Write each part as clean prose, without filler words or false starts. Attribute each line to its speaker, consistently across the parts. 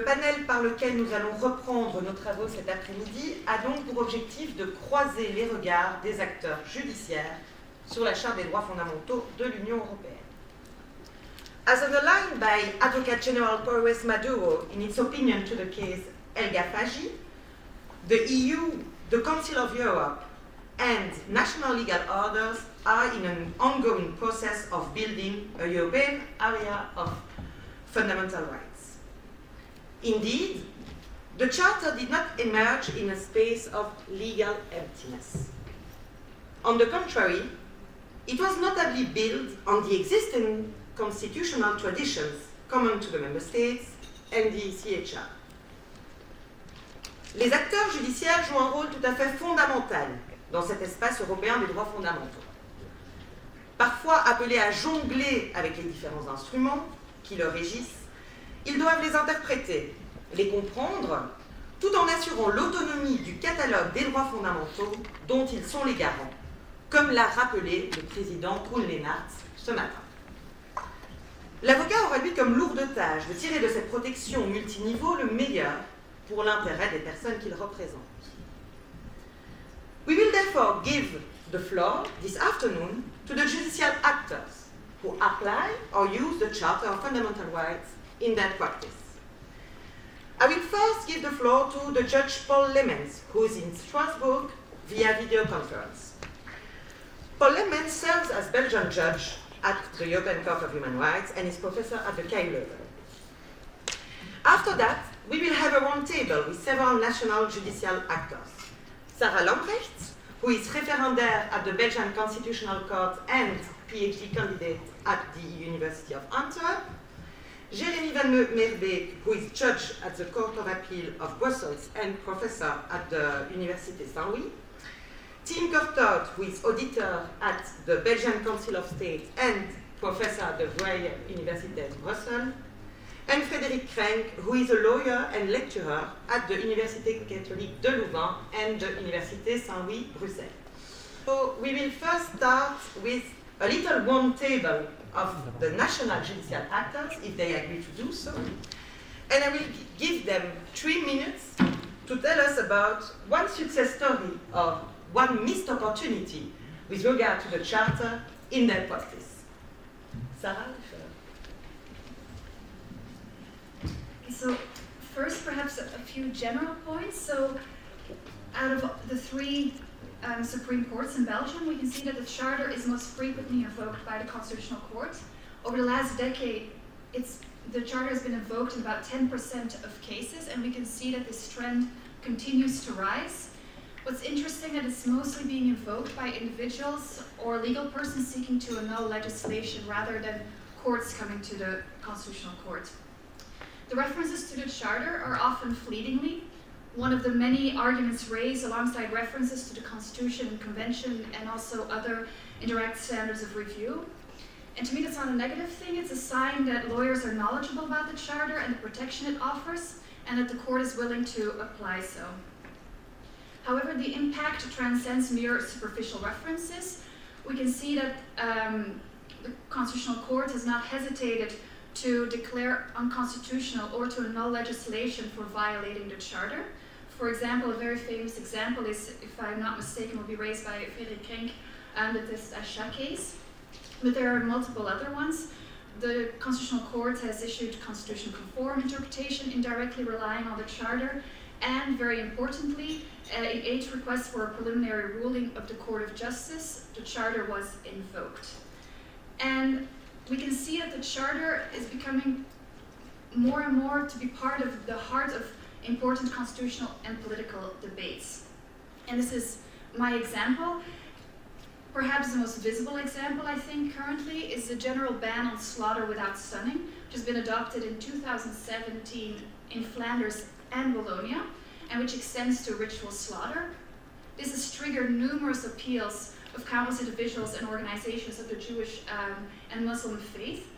Speaker 1: panel par lequel nous allons reprendre nos travaux cet après-midi a donc pour objectif de croiser les regards des acteurs judiciaires sur la Charte des droits fondamentaux de l'Union européenne. As underlined by Advocate General Torres Maduro in its opinion to the case El Ghafaji, the EU, the Council of Europe, and national legal orders are in an ongoing process of building a European area of fundamental rights. Indeed, the Charter did not emerge in a space of legal emptiness. On the contrary, it was notably built on the existing constitutional traditions common to the Member States and the ECHR. Les acteurs judiciaires jouent un rôle tout à fait fondamental dans cet espace européen des droits fondamentaux. Parfois appelés à jongler avec les différents instruments qui le régissent, ils doivent les interpréter, les comprendre, tout en assurant l'autonomie du catalogue des droits fondamentaux dont ils sont les garants, comme l'a rappelé le président Koen-Lenaerts ce matin. L'avocat aura lui comme lourde tâche de tirer de cette protection multiniveau le meilleur pour l'intérêt des personnes qu'il représente. We will therefore give the floor this afternoon to the judicial actors who apply or use the Charter of Fundamental Rights in their practice. I will first give the floor to the Judge Paul Lemens, who is in Strasbourg via video conference. Paul Lemens serves as Belgian judge at the European Court of Human Rights and is professor at the KU level. After that, we will have a roundtable with several national judicial actors. Sarah Lambrecht, who is referendaire at the Belgian Constitutional Court and PhD candidate at the University of Antwerp. Jeremy van Meerbeek, who is judge at the Court of Appeal of Brussels and professor at the Université Saint-Louis. Tim Courtauld, who is auditor at the Belgian Council of State and professor at the Vrije Universiteit Brussels. And Frédéric Crenk, who is a lawyer and lecturer at the Université Catholique de Louvain and the Université Saint-Louis, Bruxelles. So we will first start with a little round table of the national judicial actors, if they agree to do so. And I will give them 3 minutes to tell us about one success story or one missed opportunity with regard to the Charter in their practice. Sarah?
Speaker 2: So first, perhaps a few general points. So out of the 3 Supreme Courts in Belgium, we can see that the Charter is most frequently invoked by the Constitutional Court. Over the last decade, the Charter has been invoked in about 10% of cases, and we can see that this trend continues to rise. What's interesting is that it's mostly being invoked by individuals or legal persons seeking to annul legislation rather than courts coming to the Constitutional Court. The references to the Charter are often fleetingly one of the many arguments raised alongside references to the Constitution and Convention and also other indirect standards of review. And to me, that's not a negative thing. It's a sign that lawyers are knowledgeable about the Charter and the protection it offers, and that the court is willing to apply so. However, the impact transcends mere superficial references. We can see that the Constitutional Court has not hesitated to declare unconstitutional or to annul legislation for violating the Charter. For example, a very famous example is, if I'm not mistaken, will be raised by Frédéric Crenk, the Test Achat case. But there are multiple other ones. The Constitutional Court has issued constitution-conform interpretation indirectly relying on the Charter, and very importantly, in 8 requests for a preliminary ruling of the Court of Justice, the Charter was invoked. And we can see that the Charter is becoming more and more to be part of the heart of important constitutional and political debates. And this is my example. Perhaps the most visible example, I think, currently is the general ban on slaughter without stunning, which has been adopted in 2017 in Flanders and Wallonia, and which extends to ritual slaughter. This has triggered numerous appeals of countless individuals and organizations of the Jewish and Muslim faith.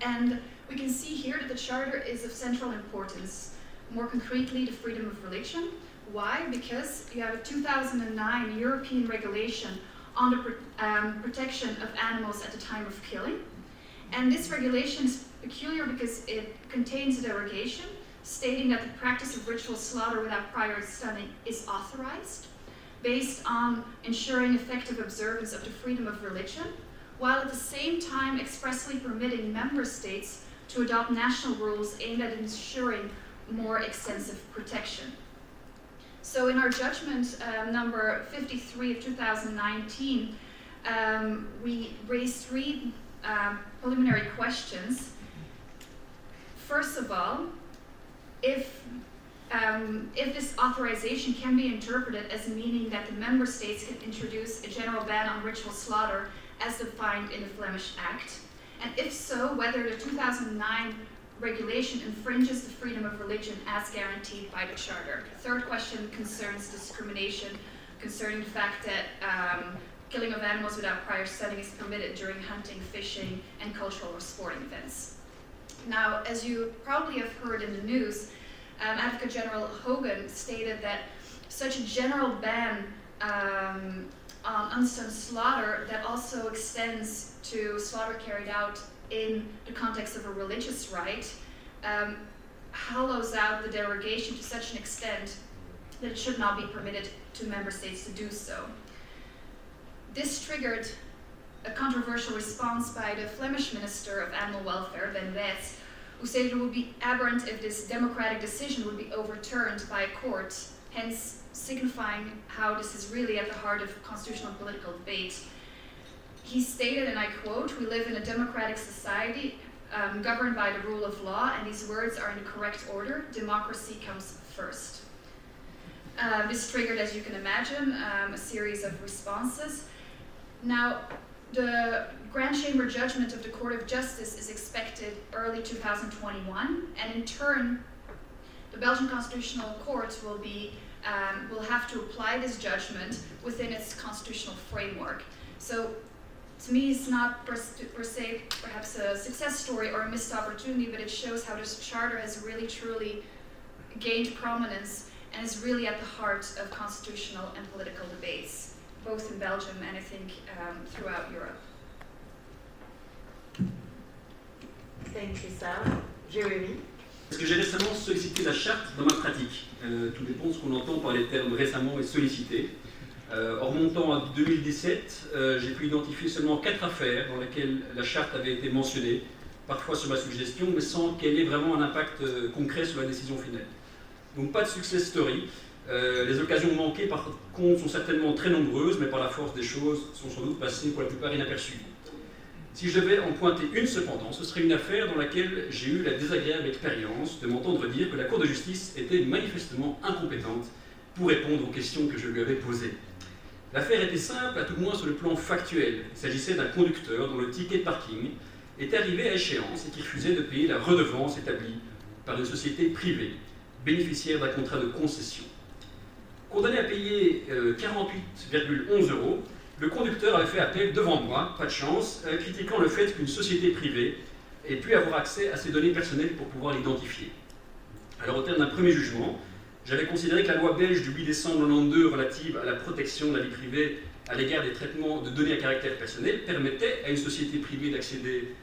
Speaker 2: And we can see here that the Charter is of central importance. More concretely, the freedom of religion. Why? Because you have a 2009 European regulation on the protection of animals at the time of killing. And this regulation is peculiar because it contains a derogation, stating that the practice of ritual slaughter without prior stunning is authorized, based on ensuring effective observance of the freedom of religion, while at the same time expressly permitting member states to adopt national rules aimed at ensuring more extensive protection. So in our judgment number 53 of 2019, we raised three preliminary questions. First of all, if this authorization can be interpreted as meaning that the member states can introduce a general ban on ritual slaughter as defined in the Flemish Act, and if so, whether the 2009 regulation infringes the freedom of religion as guaranteed by the Charter. The third question concerns discrimination concerning the fact that killing of animals without prior stunning is permitted during hunting, fishing, and cultural or sporting events. Now, as you probably have heard in the news, Advocate General Hogan stated that such a general ban on unstunned slaughter that also extends to slaughter carried out in the context of a religious rite hollows out the derogation to such an extent that it should not be permitted to member states to do so. This triggered a controversial response by the Flemish Minister of Animal Welfare, Ben Wijts, who stated it would be aberrant if this democratic decision would be overturned by a court, hence signifying how this is really at the heart of constitutional and political debate. He stated, and I quote, "We live in a democratic society governed by the rule of law, and these words are in the correct order. Democracy comes first." This triggered, as you can imagine, a series of responses. Now, the Grand Chamber judgment of the Court of Justice is expected early 2021, and in turn, the Belgian Constitutional Court will have to apply this judgment within its constitutional framework. So, to me, it's not per se perhaps a success story or a missed opportunity, but it shows how this charter has really truly gained prominence and is really at the heart of constitutional and political debates, both in Belgium and I think throughout Europe.
Speaker 1: Thank you, Sarah. Jérémy?
Speaker 3: Parce que j'ai récemment sollicité la charte dans ma pratique. Tout dépend de ce qu'on entend par les termes récemment et sollicité. En remontant à 2017, j'ai pu identifier seulement 4 affaires dans lesquelles la charte avait été mentionnée, parfois sur ma suggestion, mais sans qu'elle ait vraiment un impact concret sur la décision finale. Donc pas de success story. Les occasions manquées, par contre, sont certainement très nombreuses, mais par la force des choses, sont sans doute passées pour la plupart inaperçues. Si je devais en pointer une cependant, ce serait une affaire dans laquelle j'ai eu la désagréable expérience de m'entendre dire que la Cour de justice était manifestement incompétente pour répondre aux questions que je lui avais posées. L'affaire était simple, à tout le moins sur le plan factuel. Il s'agissait d'un conducteur dont le ticket de parking était arrivé à échéance et qui refusait de payer la redevance établie par une société privée, bénéficiaire d'un contrat de concession. Condamné à payer 48,11 €, le conducteur avait fait appel devant moi, pas de chance, critiquant le fait qu'une société privée ait pu avoir accès à ses données personnelles pour pouvoir l'identifier. Alors au terme d'un premier jugement, j'avais considéré que la loi belge du 8 décembre 1992 relative à la protection de la vie privée à l'égard des traitements de données à caractère personnel permettait à une société privée d'accéder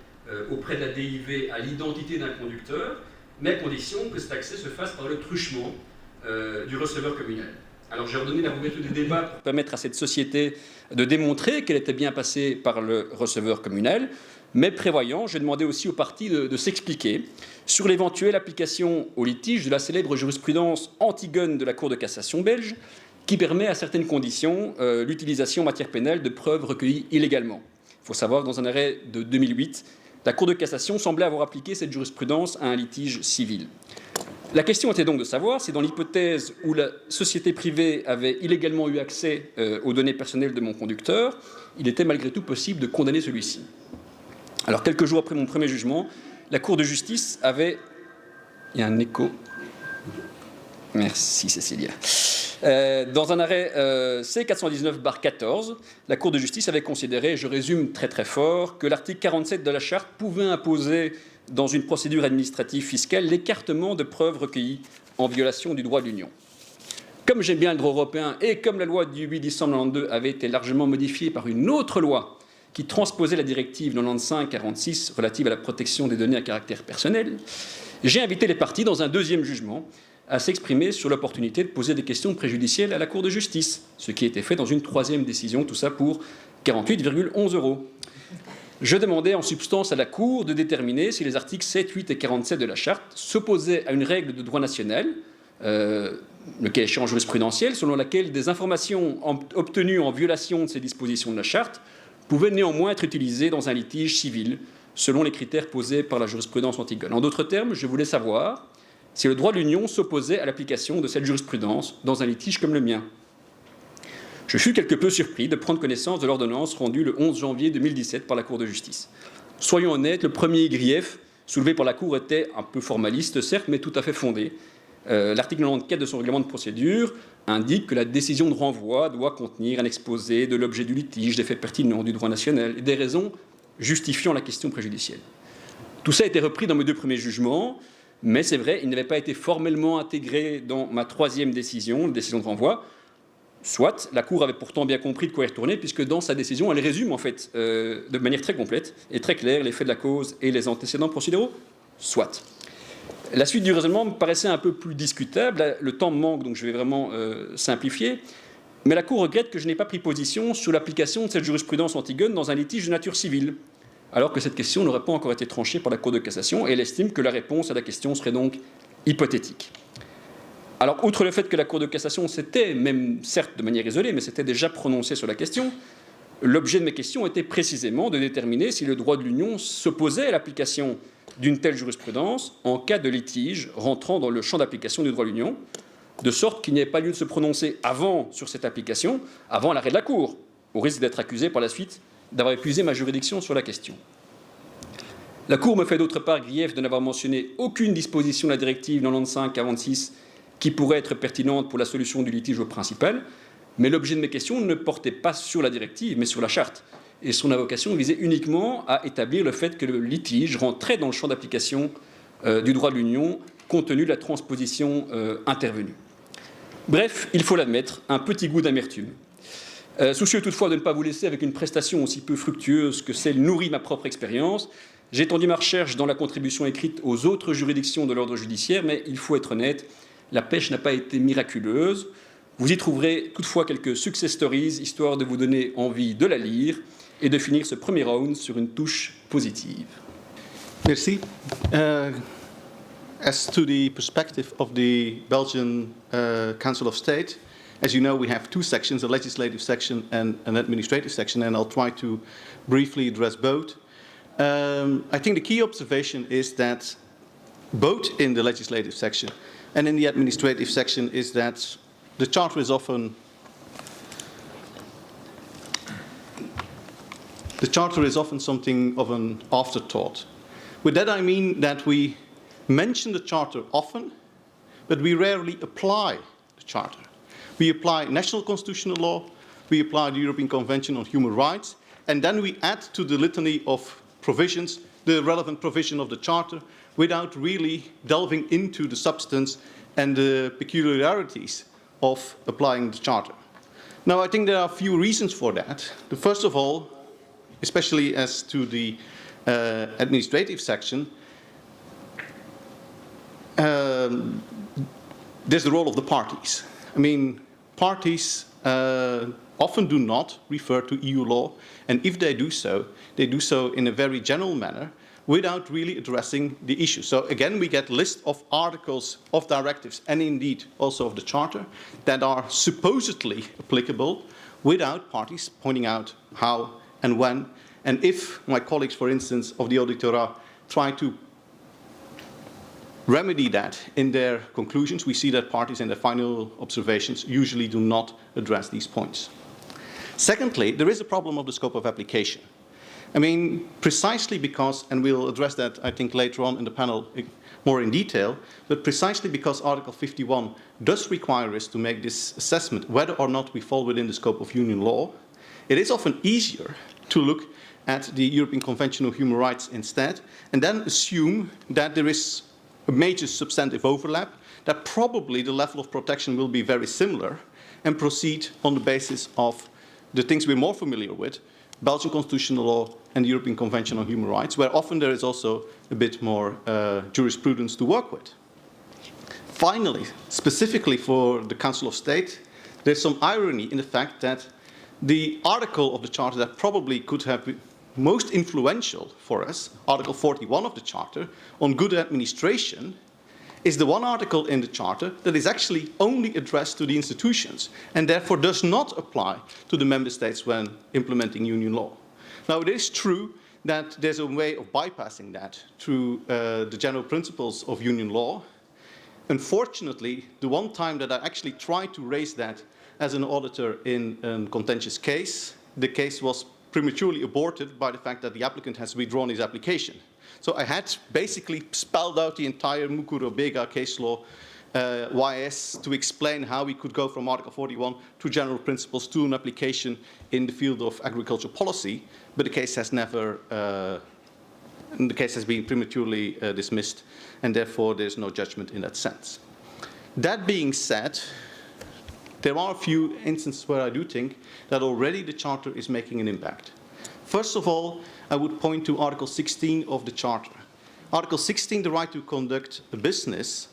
Speaker 3: auprès de la DIV à l'identité d'un conducteur, mais à condition que cet accès se fasse par le truchement du receveur communal. Alors j'ai ordonné la ouverture des débats pour permettre à cette société de démontrer qu'elle était bien passée par le receveur communal, mais prévoyant, j'ai demandé aussi aux parties de s'expliquer sur l'éventuelle application au litige de la célèbre jurisprudence Antigone de la Cour de cassation belge, qui permet à certaines conditions l'utilisation en matière pénale de preuves recueillies illégalement. Il faut savoir que dans un arrêt de 2008, la Cour de cassation semblait avoir appliqué cette jurisprudence à un litige civil. La question était donc de savoir si dans l'hypothèse où la société privée avait illégalement eu accès aux données personnelles de mon conducteur, il était malgré tout possible de condamner celui-ci. Alors quelques jours après mon premier jugement, la Cour de justice avait... Il y a un écho. Merci Cécilia. Dans un arrêt C419/14, la Cour de justice avait considéré, je résume très très fort, que l'article 47 de la Charte pouvait imposer dans une procédure administrative fiscale l'écartement de preuves recueillies en violation du droit de l'Union. Comme j'aime bien le droit européen et comme la loi du 8 décembre 1992 avait été largement modifiée par une autre loi qui transposait la directive 95/46 relative à la protection des données à caractère personnel, j'ai invité les parties dans un deuxième jugement à s'exprimer sur l'opportunité de poser des questions préjudicielles à la Cour de justice, ce qui a été fait dans une troisième décision, tout ça pour 48,11 €. Je demandais en substance à la Cour de déterminer si les articles 7, 8 et 47 de la Charte s'opposaient à une règle de droit national, le cas échéant jurisprudentiel, selon laquelle des informations obtenues en violation de ces dispositions de la Charte pouvaient néanmoins être utilisées dans un litige civil, selon les critères posés par la jurisprudence Antigone. En d'autres termes, je voulais savoir si le droit de l'Union s'opposait à l'application de cette jurisprudence dans un litige comme le mien. Je fus quelque peu surpris de prendre connaissance de l'ordonnance rendue le 11 janvier 2017 par la Cour de justice. Soyons honnêtes, le premier grief soulevé par la Cour était un peu formaliste, certes, mais tout à fait fondé. L'article 94 de son règlement de procédure indique que la décision de renvoi doit contenir un exposé de l'objet du litige, des faits pertinents du droit national et des raisons justifiant la question préjudicielle. Tout ça a été repris dans mes deux premiers jugements, mais c'est vrai, il n'avait pas été formellement intégré dans ma troisième décision, la décision de renvoi. Soit, la Cour avait pourtant bien compris de quoi y retourner, puisque dans sa décision, elle résume en fait de manière très complète et très claire les faits de la cause et les antécédents procéduraux. Soit. La suite du raisonnement me paraissait un peu plus discutable. Le temps me manque, donc je vais vraiment simplifier. Mais la Cour regrette que je n'ai pas pris position sur l'application de cette jurisprudence Antigone dans un litige de nature civile, alors que cette question n'aurait pas encore été tranchée par la Cour de cassation, et elle estime que la réponse à la question serait donc hypothétique. Alors, outre le fait que la Cour de cassation s'était, même certes de manière isolée, mais s'était déjà prononcée sur la question, l'objet de mes questions était précisément de déterminer si le droit de l'Union s'opposait à l'application d'une telle jurisprudence en cas de litige rentrant dans le champ d'application du droit de l'Union, de sorte qu'il n'y ait pas lieu de se prononcer avant sur cette application, avant l'arrêt de la Cour, au risque d'être accusé par la suite d'avoir épuisé ma juridiction sur la question. La Cour me fait d'autre part grief de n'avoir mentionné aucune disposition de la directive 95-46 qui pourrait être pertinente pour la solution du litige au principal, mais l'objet de mes questions ne portait pas sur la directive, mais sur la Charte, et son invocation visait uniquement à établir le fait que le litige rentrait dans le champ d'application du droit de l'Union, compte tenu de la transposition intervenue. Bref, il faut l'admettre, un petit goût d'amertume. Soucieux toutefois de ne pas vous laisser avec une prestation aussi peu fructueuse que celle nourrie ma propre expérience, j'ai étendu ma recherche dans la contribution écrite aux autres juridictions de l'ordre judiciaire, mais il faut être honnête, la pêche n'a pas été miraculeuse. Vous y trouverez toutefois quelques success stories, histoire de vous donner envie de la lire et de finir ce premier round sur une touche positive.
Speaker 4: Merci. As to the perspective of the Belgian Council of State, as you know, we have two sections, a legislative section and an administrative section, and I'll try to briefly address both. I think the key observation is that both in the legislative section and in the administrative section is that the Charter is often something of an afterthought. With that I mean that we mention the Charter often, but we rarely apply the Charter. We apply national constitutional law, we apply the European Convention on Human Rights, and then we add to the litany of provisions the relevant provision of the Charter without really delving into the substance and the peculiarities of applying the Charter. Now, I think there are a few reasons for that. The first of all, especially as to the administrative section, there's the role of the parties. I mean, parties often do not refer to EU law, and if they do so in a very general manner without really addressing the issue. So again, we get a list of articles, of directives, and indeed also of the Charter that are supposedly applicable without parties pointing out how and when. And if my colleagues, for instance, of the Auditorat try to remedy that in their conclusions, we see that parties in their final observations usually do not address these points. Secondly, there is a problem of the scope of application. I mean, precisely because, and we'll address that, I think, later on in the panel more in detail, but precisely because Article 51 does require us to make this assessment whether or not we fall within the scope of union law, it is often easier to look at the European Convention on Human Rights instead, and then assume that there is a major substantive overlap, that probably the level of protection will be very similar, and proceed on the basis of the things we're more familiar with, Belgian constitutional law, and the European Convention on Human Rights, where often there is also a bit more jurisprudence to work with. Finally, specifically for the Council of State, there's some irony in the fact that the article of the Charter that probably could have been most influential for us, Article 41 of the Charter, on good administration, is the one article in the Charter that is actually only addressed to the institutions and therefore does not apply to the member states when implementing union law. Now, it is true that there's a way of bypassing that through the general principles of union law. Unfortunately, the one time that I actually tried to raise that as an auditor in a contentious case, the case was prematurely aborted by the fact that the applicant has withdrawn his application. So I had basically spelled out the entire Mukuru-Bega case law, YS, to explain how we could go from Article 41 to general principles to an application in the field of agricultural policy, but the case has never, the case has been prematurely dismissed, and therefore there's no judgment in that sense. That being said, there are a few instances where I do think that already the Charter is making an impact. First of all, I would point to Article 16 of the Charter. Article 16, the right to conduct a business,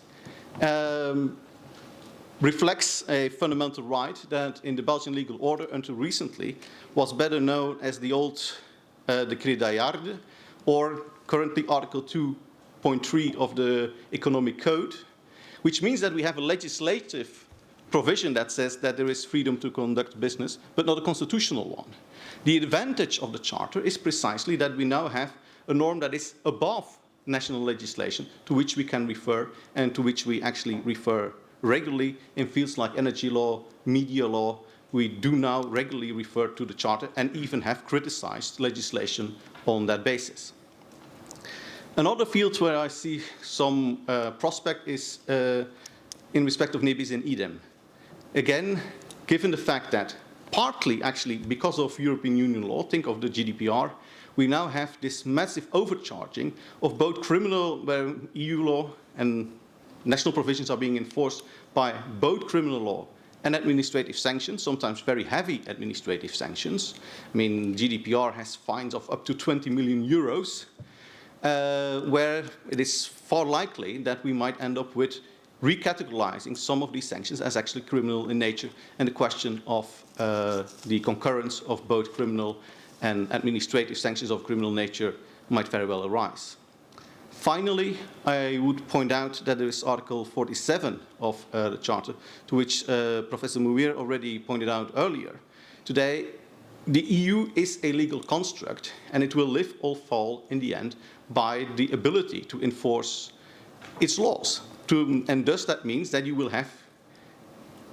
Speaker 4: reflects a fundamental right that in the Belgian legal order until recently was better known as the old Decret Dayarde, or currently Article 2.3 of the Economic Code, which means that we have a legislative provision that says that there is freedom to conduct business, but not a constitutional one. The advantage of the Charter is precisely that we now have a norm that is above national legislation to which we can refer and to which we actually refer regularly in fields like energy law, media law. We do now regularly refer to the Charter and even have criticized legislation on that basis. Another field where I see some prospect is in respect of nebis in idem. Again, given the fact that partly actually because of European Union law, think of the GDPR, we now have this massive overcharging of both criminal, where EU law and national provisions are being enforced by both criminal law and administrative sanctions, sometimes very heavy administrative sanctions. I mean, GDPR has fines of up to 20 million euros, where it is far likely that we might end up with recategorizing some of these sanctions as actually criminal in nature, and the question of the concurrence of both criminal and administrative sanctions of criminal nature might very well arise. Finally, I would point out that there is Article 47 of the Charter, to which Professor Muir already pointed out earlier. Today, the EU is a legal construct, and it will live or fall in the end by the ability to enforce its laws. And thus that means that you will have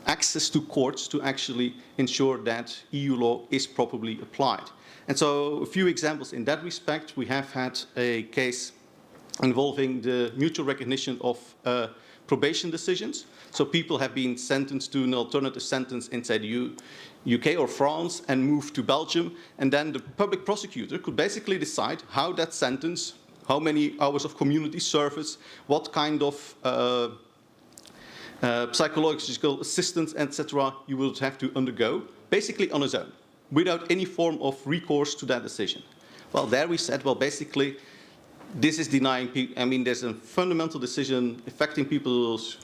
Speaker 4: access to courts to actually ensure that EU law is properly applied. And so a few examples in that respect. We have had a case involving the mutual recognition of probation decisions. So people have been sentenced to an alternative sentence inside the UK or France and moved to Belgium, and then the public prosecutor could basically decide how that sentence, how many hours of community service, what kind of psychological assistance, etc. you would have to undergo, basically on his own, without any form of recourse to that decision. Well, there we said, well, basically, this is denying people, I mean, there's a fundamental decision affecting people's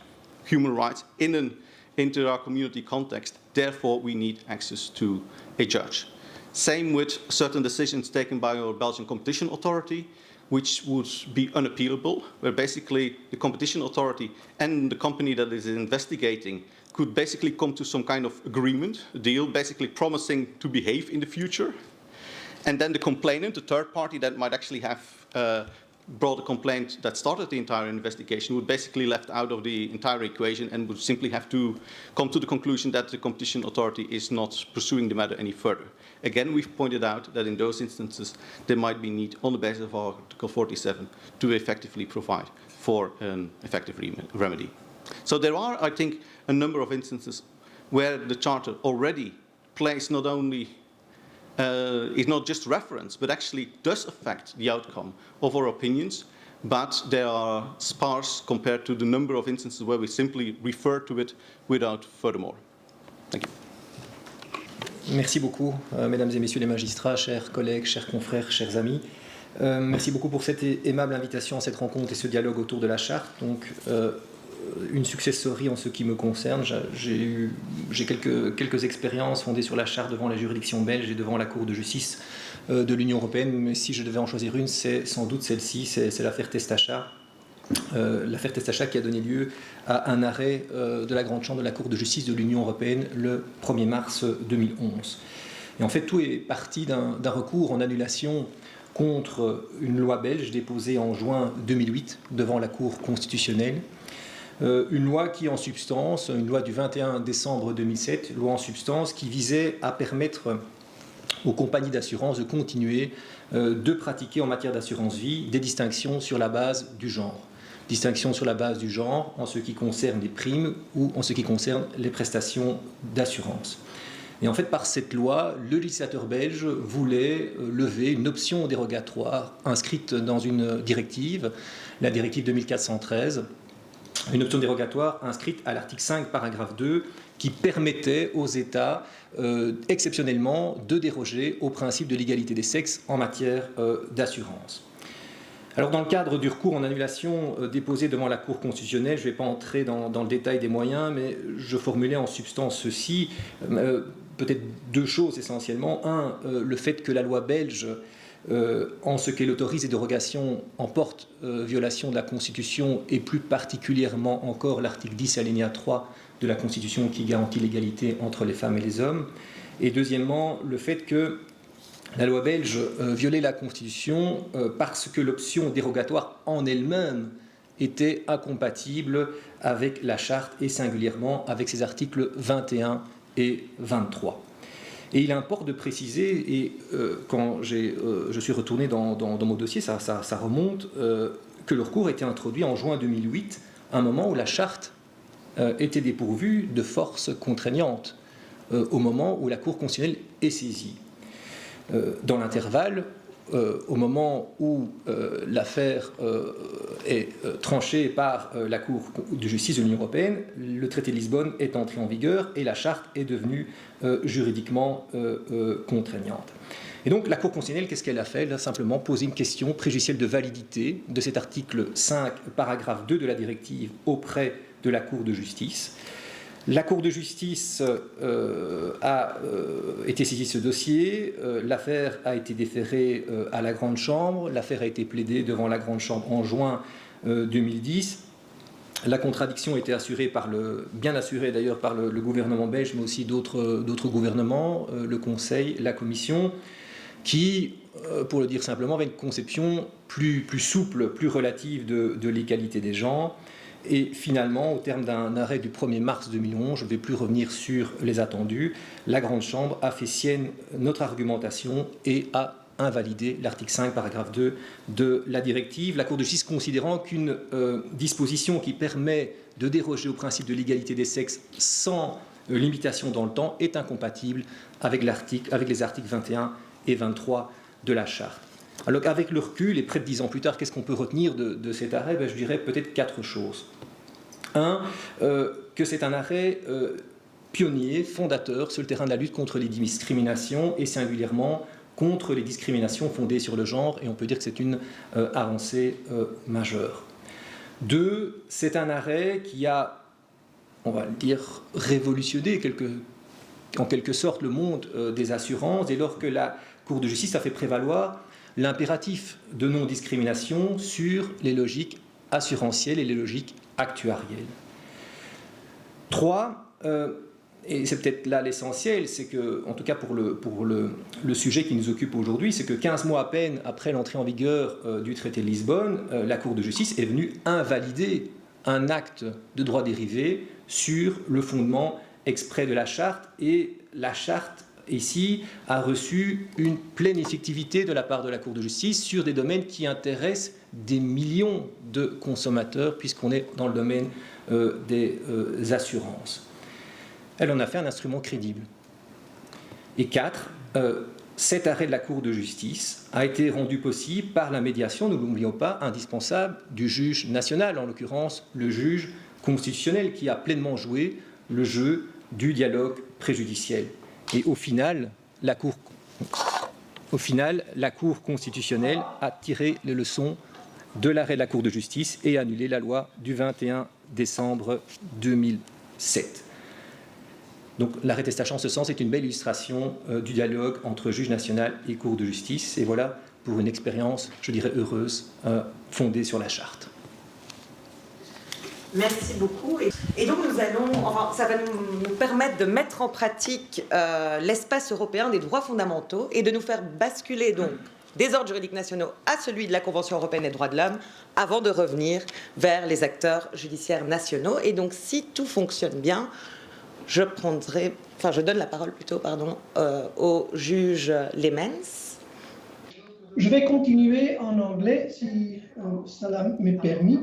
Speaker 4: human rights in an inter-community context. Therefore, we need access to a judge. Same with certain decisions taken by our Belgian competition authority, which would be unappealable, where basically the competition authority and the company that is investigating could basically come to some kind of agreement, a deal, basically promising to behave in the future. And then the complainant, the third party that might actually have brought a complaint that started the entire investigation, would basically left out of the entire equation and would simply have to come to the conclusion that the competition authority is not pursuing the matter any further. Again, we've pointed out that in those instances there might be need on the basis of Article 47 to effectively provide for an effective remedy. So there are, I think, a number of instances where the Charter already plays not only is not just reference, but actually does affect the outcome of our opinions, but they are sparse compared to the number of instances where we simply refer to it without furthermore. Thank you.
Speaker 5: Merci beaucoup, mesdames et messieurs les magistrats, chers collègues, chers confrères, chers amis. Merci beaucoup pour cette aimable invitation à cette rencontre et ce dialogue autour de la charte. Donc, une success story en ce qui me concerne. J'ai quelques expériences fondées sur la charte devant la juridiction belge et devant la Cour de justice de l'Union européenne. Mais si je devais en choisir une, c'est sans doute celle-ci, c'est l'affaire Testachat. L'affaire Testachat qui a donné lieu à un arrêt de la Grande Chambre de la Cour de justice de l'Union européenne le 1er mars 2011. Et en fait, tout est parti d'un recours en annulation contre une loi belge déposée en juin 2008 devant la Cour constitutionnelle. Une loi qui, en substance, une loi du 21 décembre 2007, loi en substance qui visait à permettre aux compagnies d'assurance de continuer de pratiquer en matière d'assurance vie des distinctions sur la base du genre. Distinctions sur la base du genre en ce qui concerne les primes ou en ce qui concerne les prestations d'assurance. Et en fait, par cette loi, le législateur belge voulait lever une option dérogatoire inscrite dans une directive, la directive 2413, une option dérogatoire inscrite à l'article 5, paragraphe 2, qui permettait aux États, exceptionnellement, de déroger au principe de l'égalité des sexes en matière d'assurance. Alors, dans le cadre du recours en annulation déposé devant la Cour constitutionnelle, je ne vais pas entrer dans le détail des moyens, mais je formulais en substance ceci, peut-être deux choses essentiellement. Un, le fait que la loi belge, en ce qu'elle autorise les dérogations, emporte violation de la Constitution et plus particulièrement encore l'article 10 alinéa 3 de la Constitution qui garantit l'égalité entre les femmes et les hommes. Et deuxièmement, le fait que la loi belge violait la Constitution parce que l'option dérogatoire en elle-même était incompatible avec la charte et singulièrement avec ses articles 21 et 23. Et il importe de préciser, et quand je suis retourné dans mon dossier, ça remonte, que le recours a été introduit en juin 2008, à un moment où la charte était dépourvue de force contraignante, au moment où la Cour constitutionnelle est saisie. Dans l'intervalle, au moment où l'affaire est tranchée par la Cour de justice de l'Union européenne, le traité de Lisbonne est entré en vigueur et la charte est devenue juridiquement contraignante. Et donc la Cour constitutionnelle, qu'est-ce qu'elle a fait? Elle a simplement posé une question préjudicielle de validité de cet article 5, paragraphe 2 de la directive auprès de la Cour de justice. La Cour de justice a été saisie de ce dossier, l'affaire a été déférée à la Grande Chambre, l'affaire a été plaidée devant la Grande Chambre en juin 2010. La contradiction était assurée bien assurée d'ailleurs par le gouvernement belge, mais aussi d'autres gouvernements, le Conseil, la Commission, qui, pour le dire simplement, avait une conception plus souple, plus relative de l'égalité des genres. Et finalement, au terme d'un arrêt du 1er mars 2011, je ne vais plus revenir sur les attendus, la Grande Chambre a fait sienne notre argumentation et a invalidé l'article 5, paragraphe 2 de la directive. La Cour de justice considérant qu'une disposition qui permet de déroger au principe de l'égalité des sexes sans limitation dans le temps est incompatible avec les articles 21 et 23 de la Charte. Alors avec le recul et près de 10 ans plus tard, qu'est-ce qu'on peut retenir de cet arrêt? Je dirais peut-être 4 choses. Un, que c'est un arrêt pionnier, fondateur sur le terrain de la lutte contre les discriminations et singulièrement contre les discriminations fondées sur le genre, et on peut dire que c'est une avancée majeure. 2, c'est un arrêt qui a, on va le dire, révolutionné en quelque sorte le monde des assurances, dès lors que la Cour de justice a fait prévaloir l'impératif de non-discrimination sur les logiques assurantielles et les logiques actuarielles. 3, et c'est peut-être là l'essentiel, c'est que, en tout cas pour le sujet qui nous occupe aujourd'hui, c'est que 15 mois à peine après l'entrée en vigueur du traité de Lisbonne, la Cour de justice est venue invalider un acte de droit dérivé sur le fondement exprès de la Charte, et la Charte ici a reçu une pleine effectivité de la part de la Cour de justice sur des domaines qui intéressent des millions de consommateurs, puisqu'on est dans le domaine des assurances. Elle en a fait un instrument crédible. Et 4, cet arrêt de la Cour de justice a été rendu possible par la médiation, ne l'oublions pas, indispensable du juge national, en l'occurrence le juge constitutionnel, qui a pleinement joué le jeu du dialogue préjudiciel. Et au final, la Cour constitutionnelle a tiré les leçons de l'arrêt de la Cour de justice et a annulé la loi du 21 décembre 2007. Donc l'arrêt Testache en ce sens est une belle illustration du dialogue entre juge national et Cour de justice. Et voilà pour une expérience, je dirais, heureuse, fondée sur la charte.
Speaker 1: Merci beaucoup. Et donc ça va nous permettre de mettre en pratique l'espace européen des droits fondamentaux et de nous faire basculer donc des ordres juridiques nationaux à celui de la Convention européenne des droits de l'homme avant de revenir vers les acteurs judiciaires nationaux. Et donc si tout fonctionne bien, je donne la parole plutôt, au juge Lemens.
Speaker 6: Je vais continuer en anglais si cela m'est permis.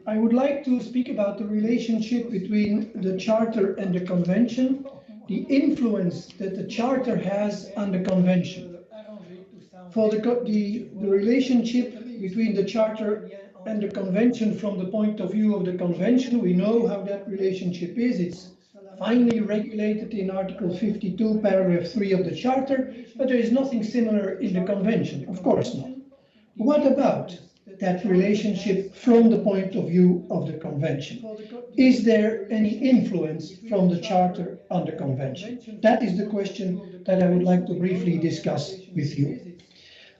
Speaker 6: I would like to speak about the relationship between the Charter and the Convention, the influence that the Charter has on the Convention. For the relationship between the Charter and the Convention from the point of view of the Convention, we know how that relationship is. It's finely regulated in Article 52, paragraph 3 of the Charter, but there is nothing similar in the Convention, of course not. What about that relationship from the point of view of the Convention? Is there any influence from the Charter on the Convention? That is the question that I would like to briefly discuss with you.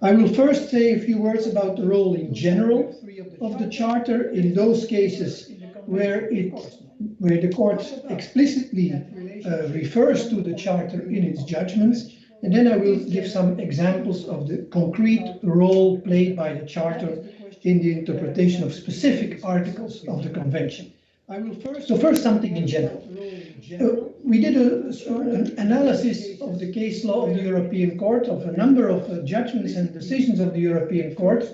Speaker 6: I will first say a few words about the role in general of the Charter in those cases where the Court explicitly refers to the Charter in its judgments, and then I will give some examples of the concrete role played by the Charter in the interpretation of specific articles of the Convention. First something in general. We did an analysis of the case law of the European Court, of a number of judgments and decisions of the European Court.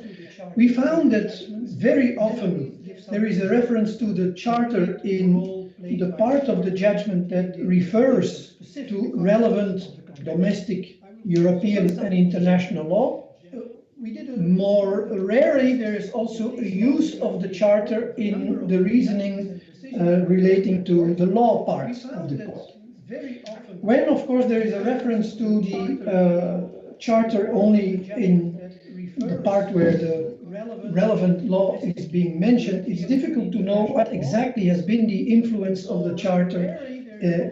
Speaker 6: We found that very often there is a reference to the Charter in the part of the judgment that refers to relevant domestic, European and international law. More rarely, there is also a use of the Charter in the reasoning relating to the law part of the Court. When, of course, there is a reference to the Charter only in the part where the relevant law is being mentioned, it's difficult to know what exactly has been the influence of the Charter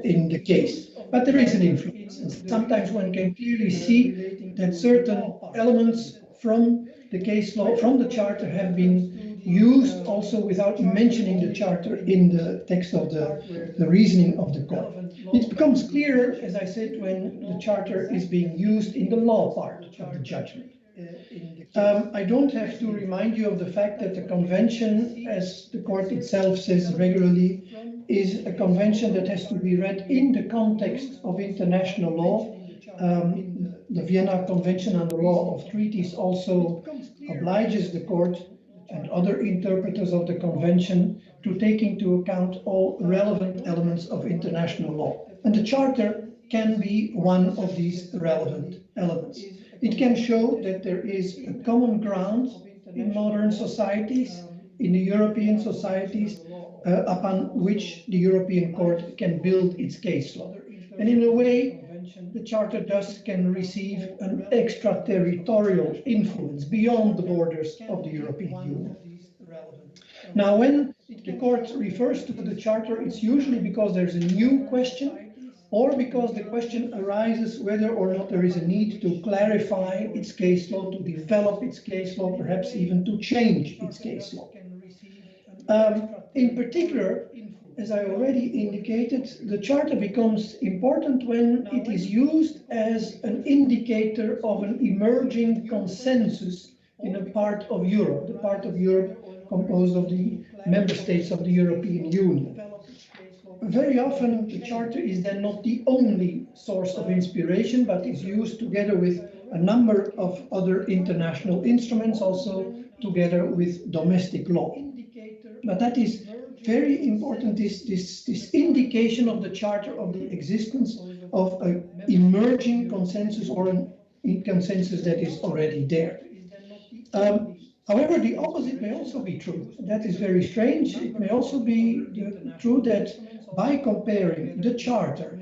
Speaker 6: in the case. But there is an influence, and sometimes one can clearly see that certain elements from the case law, from the Charter, have been used also without mentioning the Charter in the text of the reasoning of the Court. It becomes clearer, as I said, when the Charter is being used in the law part of the judgment. I don't have to remind you of the fact that the Convention, as the Court itself says regularly, is a convention that has to be read in the context of international law. The Vienna Convention on the Law of Treaties also obliges the Court and other interpreters of the Convention to take into account all relevant elements of international law. And the Charter can be one of these relevant elements. It can show that there is a common ground in modern societies, in the European societies, upon which the European Court can build its case law. And in a way, the Charter thus can receive an extraterritorial influence beyond the borders of the European Union. Now, when the Court refers to the Charter, it's usually because there's a new question, or because the question arises whether or not there is a need to clarify its case law, to develop its case law, perhaps even to change its case law. In particular, as I already indicated, the Charter becomes important when it is used as an indicator of an emerging consensus in a part of Europe, the part of Europe composed of the member states of the European Union. Very often, the Charter is then not the only source of inspiration, but is used together with a number of other international instruments, also together with domestic law. But that is very important, this indication of the Charter of the existence of an emerging consensus or a consensus that is already there. However, the opposite may also be true. That is very strange. It may also be true that by comparing the Charter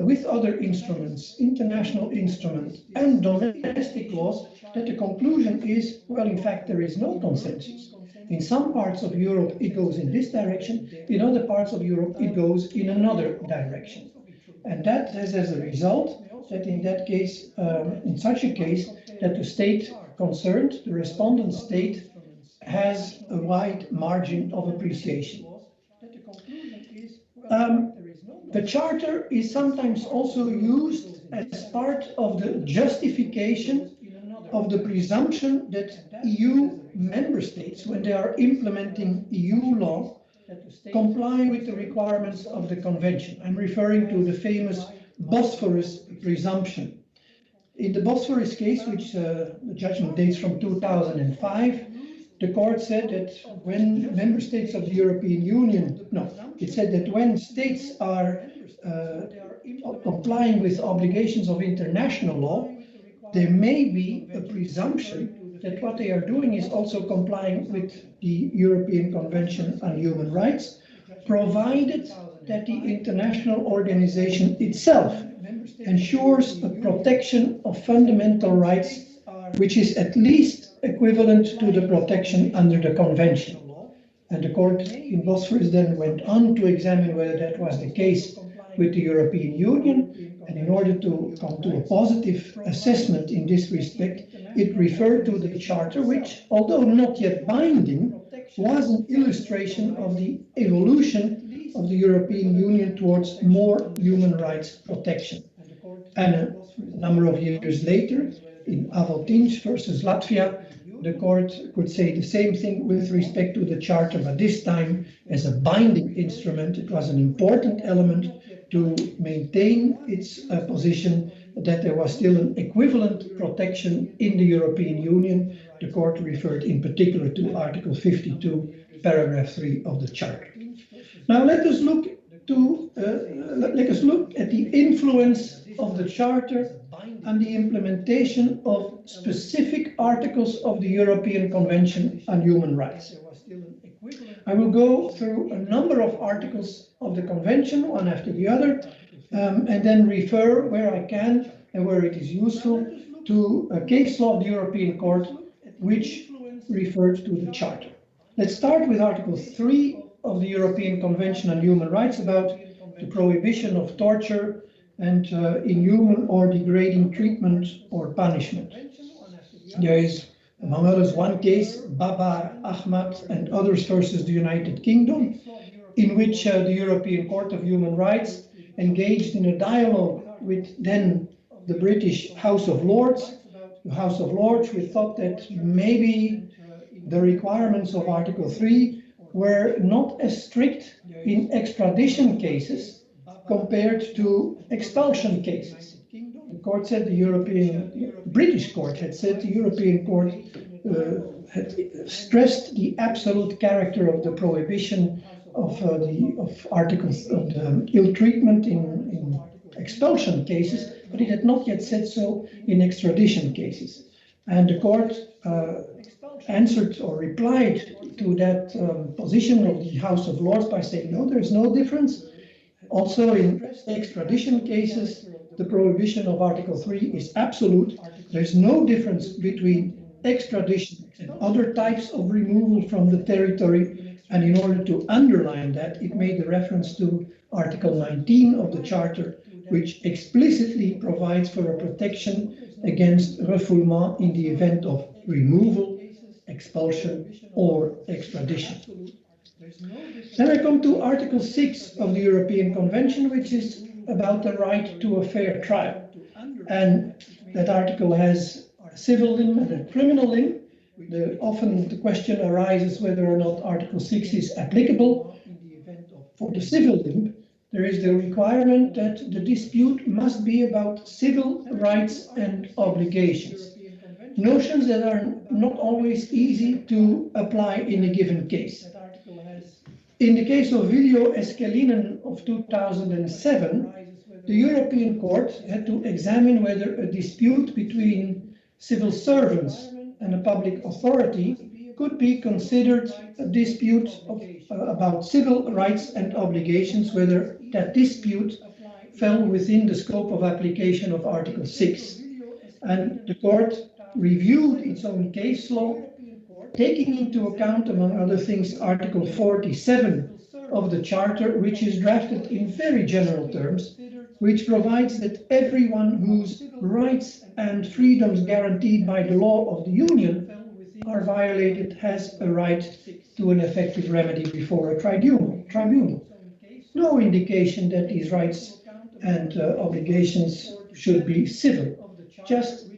Speaker 6: with other instruments, international instruments, and domestic laws, that the conclusion is, well, in fact, there is no consensus. In some parts of Europe, it goes in this direction. In other parts of Europe, it goes in another direction. And that has as a result that in that case, in such a case, that the state concerned, the respondent state, has a wide margin of appreciation. The Charter is sometimes also used as part of the justification of the presumption that EU member states, when they are implementing EU law, comply with the requirements of the Convention. I'm referring to the famous Bosphorus presumption. In the Bosphorus case, which the judgment dates from 2005, the court said that when member states of the European Union, it said that when states are complying with obligations of international law, there may be a presumption that what they are doing is also complying with the European Convention on Human Rights, provided that the international organization itself ensures a protection of fundamental rights, which is at least equivalent to the protection under the Convention. And the court in Bosphorus then went on to examine whether that was the case with the European Union, and in order to come to a positive assessment in this respect, it referred to the Charter, which, although not yet binding, was an illustration of the evolution of the European Union towards more human rights protection. And a number of years later, in Avotinch versus Latvia, the court could say the same thing with respect to the Charter, but this time as a binding instrument. It was an important element to maintain its position that there was still an equivalent protection in the European Union. The court referred in particular to Article 52, paragraph 3 of the Charter. Now let us look at the influence of the Charter and the implementation of specific articles of the European Convention on Human Rights. I will go through a number of articles of the Convention, one after the other, and then refer where I can and where it is useful to a case law of the European Court which referred to the Charter. Let's start with Article 3 of the European Convention on Human Rights about the prohibition of torture and inhuman or degrading treatment or punishment. There is, among others, one case, Babar Ahmad and others versus the United Kingdom, in which the European Court of Human Rights engaged in a dialogue with then the British House of Lords. The House of Lords, we thought that maybe the requirements of Article 3 were not as strict in extradition cases compared to expulsion cases. The court said British court had said the European court had stressed the absolute character of the prohibition of articles of the ill treatment in expulsion cases, but it had not yet said so in extradition cases. And the court answered or replied to that position of the House of Lords by saying, no, there is no difference. Also in extradition cases, the prohibition of Article 3 is absolute. There's no difference between extradition and other types of removal from the territory. And in order to underline that, it made a reference to Article 19 of the Charter, which explicitly provides for a protection against refoulement in the event of removal, expulsion, or extradition. Then I come to Article 6 of the European Convention, which is about the right to a fair trial. And that article has a civil limb and a criminal limb. Often the question arises whether or not Article 6 is applicable. For the civil limb, there is the requirement that the dispute must be about civil rights and obligations. Notions that are not always easy to apply in a given case. In the case of Viljo Eskelinen of 2007, the European Court had to examine whether a dispute between civil servants and a public authority could be considered a dispute about civil rights and obligations, whether that dispute fell within the scope of application of Article 6. And the court reviewed its own case law, taking into account, among other things, Article 47 of the Charter, which is drafted in very general terms, which provides that everyone whose rights and freedoms guaranteed by the law of the Union are violated has a right to an effective remedy before a tribunal. No indication that these rights and obligations should be civil, just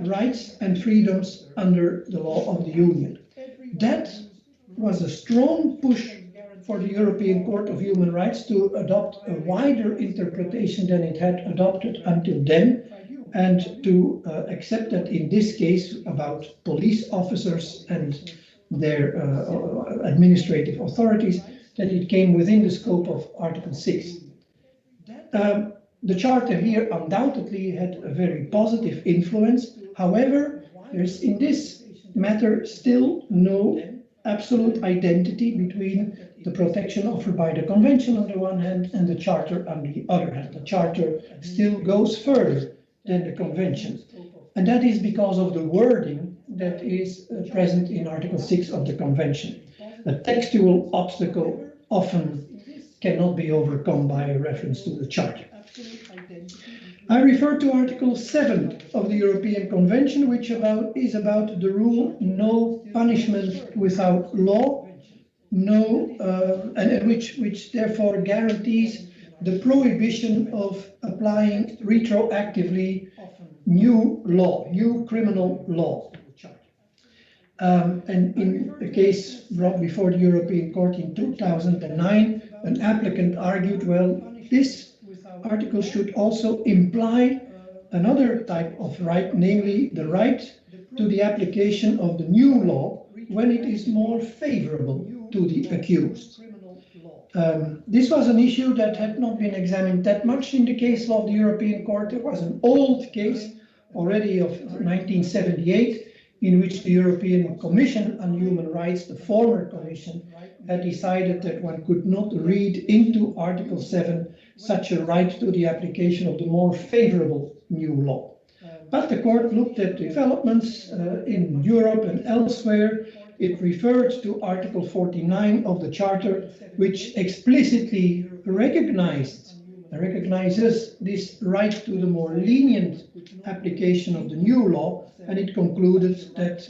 Speaker 6: rights and freedoms under the law of the Union. That was a strong push for the European Court of Human Rights to adopt a wider interpretation than it had adopted until then, and to accept that in this case about police officers and their administrative authorities, that it came within the scope of Article 6. The Charter here undoubtedly had a very positive influence. However, there's in this matter still no absolute identity between the protection offered by the Convention on the one hand and the Charter on the other hand. The Charter still goes further than the Convention. And that is because of the wording that is present in Article 6 of the Convention. A textual obstacle often cannot be overcome by a reference to the Charter. I refer to Article 7 of the European Convention, which is about the rule no punishment without law, and which therefore guarantees the prohibition of applying retroactively new criminal law. And in a case brought before the European Court in 2009, an applicant argued, well, this article should also imply another type of right, namely the right to the application of the new law when it is more favorable to the accused. This was an issue that had not been examined that much in the case law of the European Court. It was an old case already of 1978, in which the European Commission on Human Rights, the former Commission, had decided that one could not read into Article 7 such a right to the application of the more favorable new law. But the court looked at developments in Europe and elsewhere. It referred to Article 49 of the Charter, which explicitly recognizes this right to the more lenient application of the new law, and it concluded that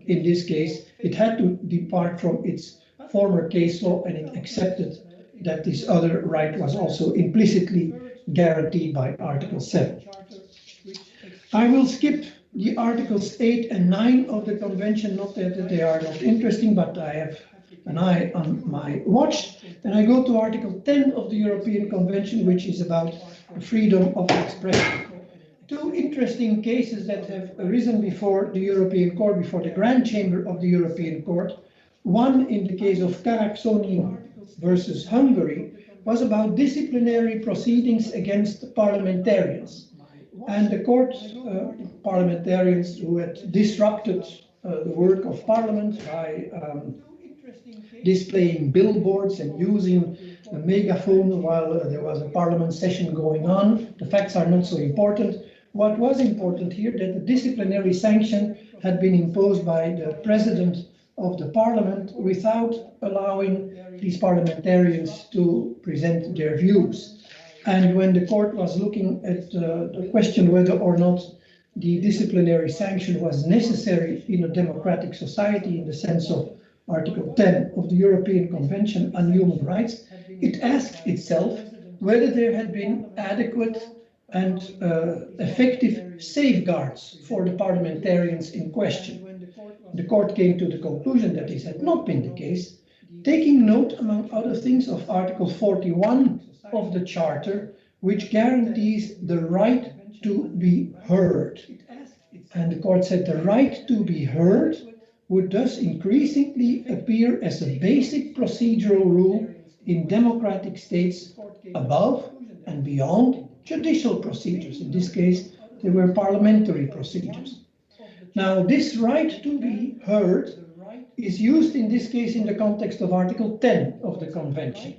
Speaker 6: in this case it had to depart from its former case law, and it accepted that this other right was also implicitly guaranteed by Article 7. I will skip the Articles 8 and 9 of the Convention, not that they are not interesting, but I have an eye on my watch, and I go to Article 10 of the European Convention, which is about freedom of expression. Two interesting cases that have arisen before the European Court, before the Grand Chamber of the European Court. One, in the case of Karacsony versus Hungary, was about disciplinary proceedings against parliamentarians. And the court, parliamentarians who had disrupted the work of Parliament by displaying billboards and using a megaphone while there was a Parliament session going on. The facts are not so important. What was important here, that the disciplinary sanction had been imposed by the President of the Parliament without allowing these parliamentarians to present their views. And when the court was looking at the question whether or not the disciplinary sanction was necessary in a democratic society in the sense of Article 10 of the European Convention on Human Rights, it asked itself whether there had been adequate and effective safeguards for the parliamentarians in question. The court came to the conclusion that this had not been the case, taking note, among other things, of Article 41 of the Charter, which guarantees the right to be heard. And the court said the right to be heard would thus increasingly appear as a basic procedural rule in democratic states above and beyond judicial procedures. In this case, they were parliamentary procedures. Now, this right to be heard is used in this case in the context of Article 10 of the Convention,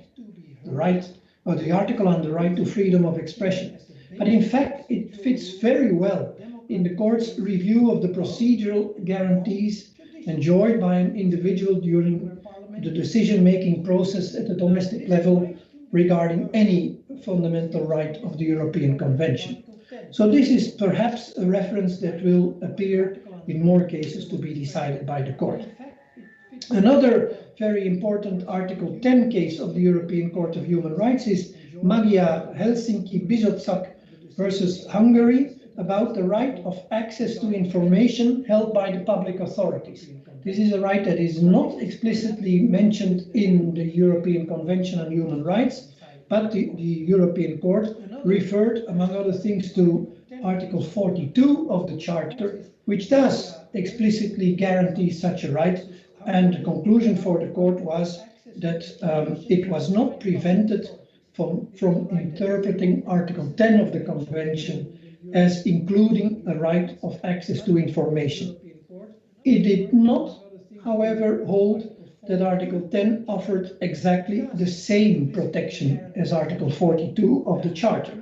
Speaker 6: the right, or the article on the right to freedom of expression. But in fact, it fits very well in the court's review of the procedural guarantees enjoyed by an individual during the decision-making process at the domestic level regarding any fundamental right of the European Convention. So this is perhaps a reference that will appear in more cases to be decided by the court. Another very important Article 10 case of the European Court of Human Rights is Magia Helsinki Bizottság versus Hungary about the right of access to information held by the public authorities. This is a right that is not explicitly mentioned in the European Convention on Human Rights, but the European Court referred, among other things, to Article 42 of the Charter, which does explicitly guarantee such a right, and the conclusion for the court was that it was not prevented from interpreting Article 10 of the Convention as including a right of access to information. It did not, however, hold that Article 10 offered exactly the same protection as Article 42 of the Charter.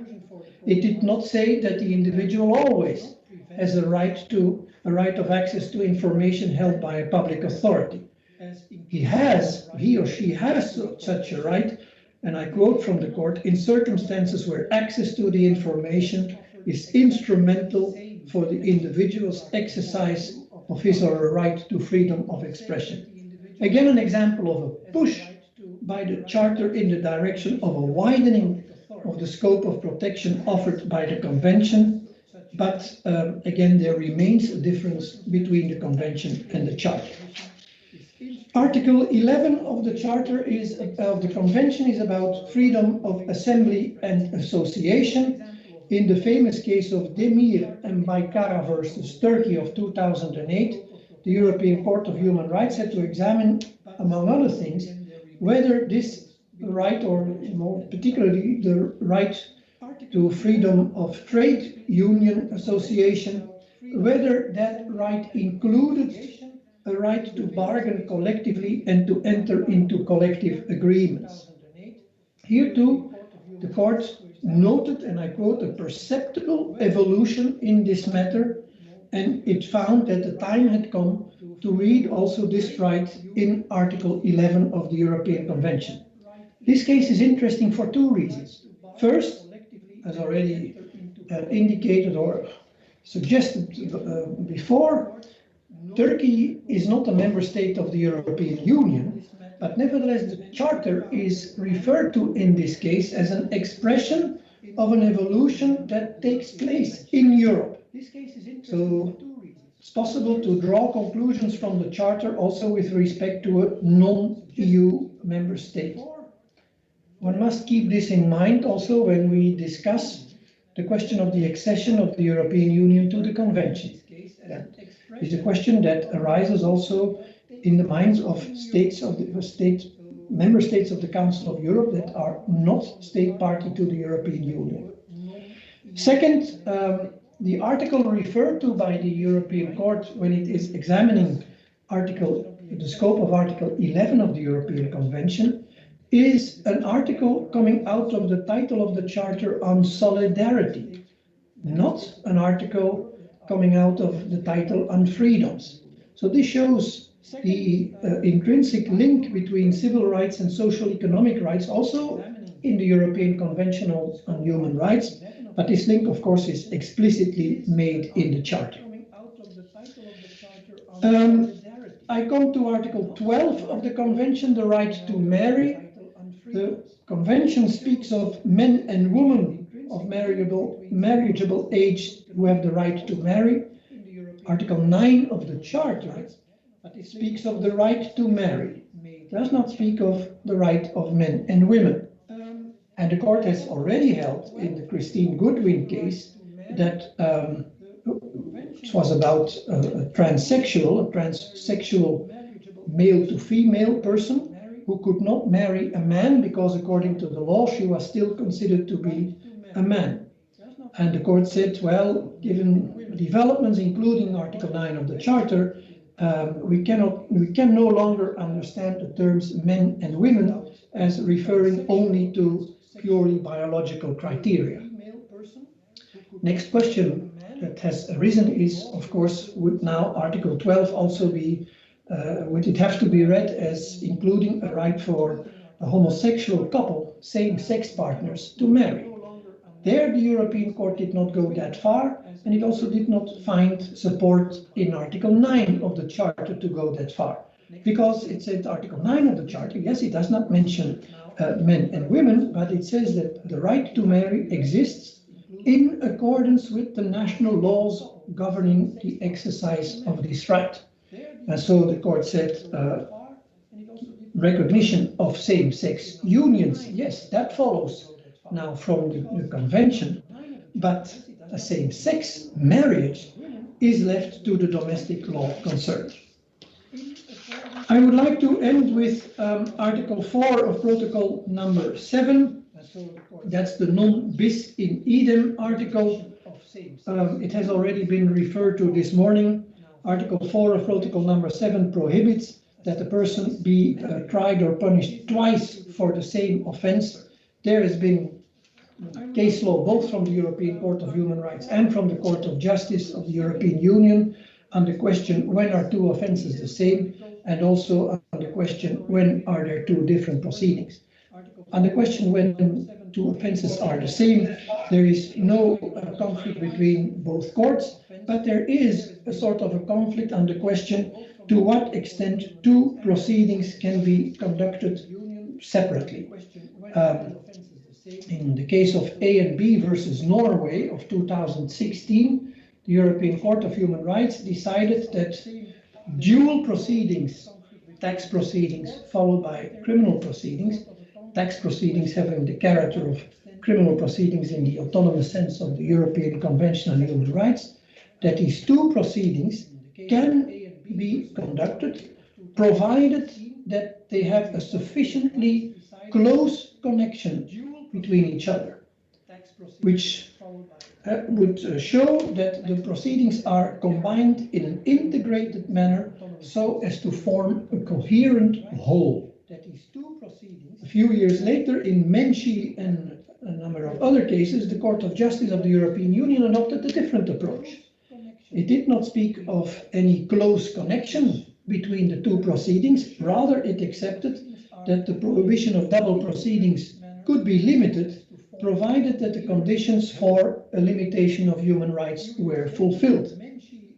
Speaker 6: It did not say that the individual always has a right of access to information held by a public authority. He or she has such a right, and I quote from the court, in circumstances where access to the information is instrumental for the individual's exercise of his or her right to freedom of expression. Again, an example of a push by the Charter in the direction of a widening of the scope of protection offered by the Convention, but again, there remains a difference between the Convention and the Charter. Article 11 of the Charter of the Convention is about freedom of assembly and association. In the famous case of Demir and Baykara versus Turkey of 2008, the European Court of Human Rights had to examine, among other things, whether this right, or more particularly the right to freedom of trade union association, whether that right included a right to bargain collectively and to enter into collective agreements. Here too, the court noted, and I quote, a perceptible evolution in this matter, and it found that the time had come to read also this right in Article 11 of the European Convention. This case is interesting for two reasons. First, as already indicated or suggested before, Turkey is not a member state of the European Union, but nevertheless the Charter is referred to in this case as an expression of an evolution that takes place in Europe. So it's possible to draw conclusions from the Charter also with respect to a non-EU member state. One must keep this in mind also when we discuss the question of the accession of the European Union to the Convention. That is a question that arises also in the minds of member states of the Council of Europe that are not state party to the European Union. Second, the article referred to by the European Court when it is examining the scope of Article 11 of the European Convention is an article coming out of the title of the Charter on solidarity, not an article coming out of the title on freedoms. So this shows the intrinsic link between civil rights and social economic rights, also in the European Convention on Human Rights, but this link, of course, is explicitly made in the Charter. I come to Article 12 of the Convention, the right to marry. The Convention speaks of men and women of marriageable age who have the right to marry. Article 9 of the Charter speaks of the right to marry. It does not speak of the right of men and women. And the court has already held in the Christine Goodwin case that it was about a transsexual male to female person who could not marry a man because according to the law she was still considered to be a man. And the court said, well, given developments, including Article 9 of the Charter, we can no longer understand the terms men and women as referring only to purely biological criteria. Next question that has arisen is, of course, would now Article 12 also be, would it have to be read as including a right for a homosexual couple, same-sex partners, to marry? There, the European Court did not go that far, and it also did not find support in Article 9 of the Charter to go that far. Because it said Article 9 of the Charter, yes, it does not mention men and women, but it says that the right to marry exists in accordance with the national laws governing the exercise of this right. And so the court said recognition of same-sex unions, yes, that follows now from the convention, but a same-sex marriage is left to the domestic law concerned. I would like to end with Article 4 of Protocol number 7. That's the non bis in idem article. It has already been referred to this morning. Article 4 of Protocol number 7 prohibits that a person be tried or punished twice for the same offense. There has been case law both from the European Court of Human Rights and from the Court of Justice of the European Union on the question when are two offenses the same, and also on the question when are there two different proceedings. On the question when two offenses are the same, there is no conflict between both courts, but there is a sort of a conflict on the question to what extent two proceedings can be conducted separately. In the case of A&B versus Norway of 2016, the European Court of Human Rights decided that dual proceedings, tax proceedings followed by criminal proceedings, tax proceedings having the character of criminal proceedings in the autonomous sense of the European Convention on Human Rights, that these two proceedings can be conducted provided that they have a sufficiently close connection between each other, which would show that the proceedings are combined in an integrated manner so as to form a coherent whole. A few years later, in Menchi and a number of other cases, the Court of Justice of the European Union adopted a different approach. It did not speak of any close connection between the two proceedings, rather it accepted that the prohibition of double proceedings could be limited, provided that the conditions for a limitation of human rights were fulfilled.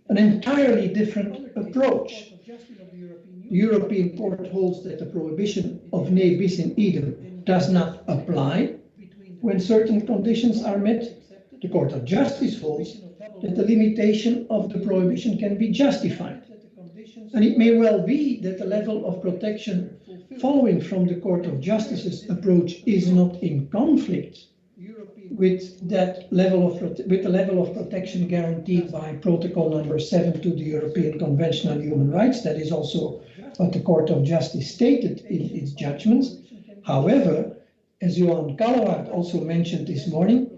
Speaker 6: An entirely different approach. The European Court holds that the prohibition of ne bis in idem does not apply when certain conditions are met. The Court of Justice holds that the limitation of the prohibition can be justified. And it may well be that the level of protection following from the Court of Justice's approach is not in conflict with that level of the level of protection guaranteed by Protocol number 7 to the European Convention on Human Rights. That is also what the Court of Justice stated in its judgments. However, as Johan Callewaert also mentioned this morning,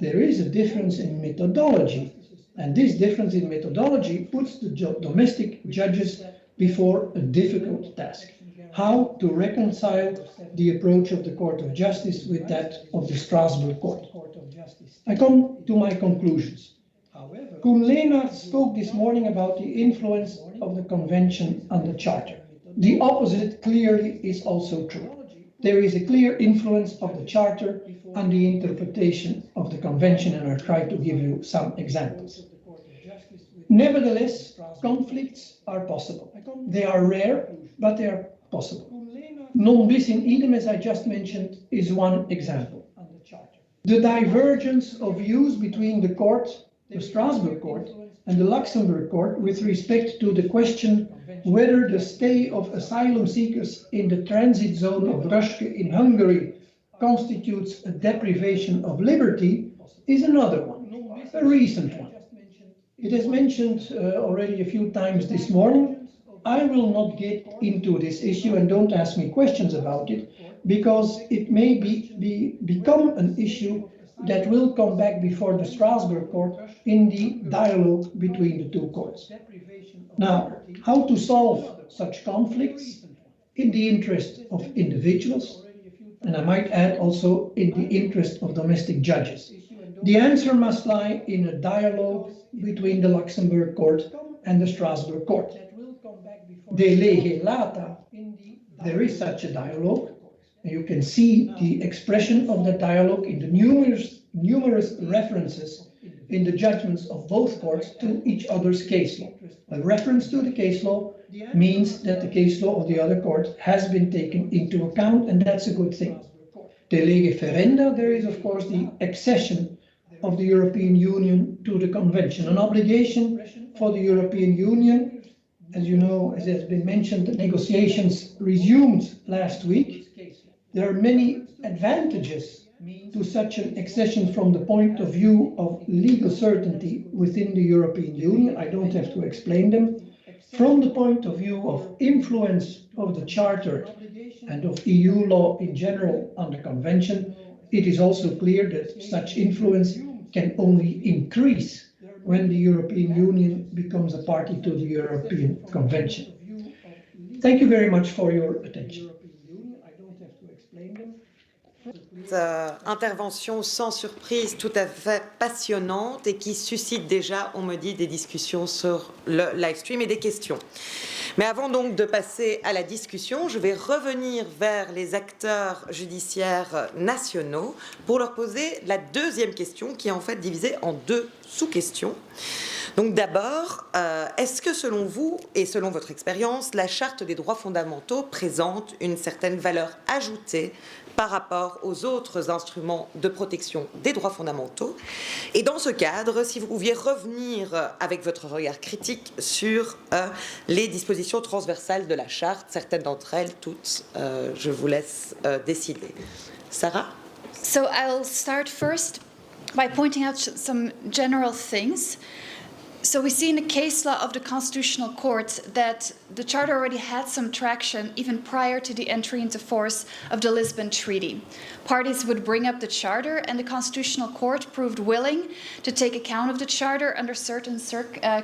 Speaker 6: there is a difference in methodology. And this difference in methodology puts the domestic judges before a difficult task. How to reconcile the approach of the Court of Justice with that of the Strasbourg Court. I come to my conclusions. Koen Lenaerts spoke this morning about the influence of the Convention on the Charter. The opposite clearly is also true. There is a clear influence of the Charter on the interpretation of the Convention, and I'll try to give you some examples. Nevertheless, conflicts are possible. They are rare, but they are possible. Non bis in idem, as I just mentioned, is one example. The divergence of views between the court, the Strasbourg Court, and the Luxembourg Court with respect to the question whether the stay of asylum seekers in the transit zone of Röszke in Hungary constitutes a deprivation of liberty is another one, a recent one. It is mentioned already a few times this morning. I will not get into this issue, and don't ask me questions about it, because it may become an issue that will come back before the Strasbourg court in the dialogue between the two courts. Now, how to solve such conflicts in the interest of individuals, and I might add also in the interest of domestic judges? The answer must lie in a dialogue between the Luxembourg court and the Strasbourg court. De lege lata, there is such a dialogue. You can see the expression of that dialogue in the numerous references in the judgments of both courts to each other's case law. A reference to the case law means that the case law of the other court has been taken into account, and that's a good thing. De lege ferenda, there is of course the accession of the European Union to the Convention, an obligation for the European Union. As you know, as has been mentioned, the negotiations resumed last week. There are many advantages to such an accession from the point of view of legal certainty within the European Union. I don't have to explain them. From the point of view of influence of the Charter and of EU law in general on the Convention, it is also clear that such influence can only increase when the European Union becomes a party to the European Convention. Thank you very much for your attention.
Speaker 1: Intervention sans surprise, tout à fait passionnante et qui suscite déjà, on me dit, des discussions sur le live stream et des questions. Mais avant donc de passer à la discussion, je vais revenir vers les acteurs judiciaires nationaux pour leur poser la deuxième question qui est en fait divisée en deux sous-questions. Donc d'abord, est-ce que selon vous et selon votre expérience, la Charte des droits fondamentaux présente une certaine valeur ajoutée par rapport aux autres instruments de protection des droits fondamentaux? Et dans ce cadre, si vous pouviez revenir avec votre regard critique sur les dispositions transversales de la Charte, certaines d'entre elles, toutes, je vous laisse décider. Sarah?
Speaker 2: So I'll start first by pointing out some general things. So we see in the case law of the Constitutional Court that the Charter already had some traction even prior to the entry into force of the Lisbon Treaty. Parties would bring up the Charter, and the Constitutional Court proved willing to take account of the Charter under certain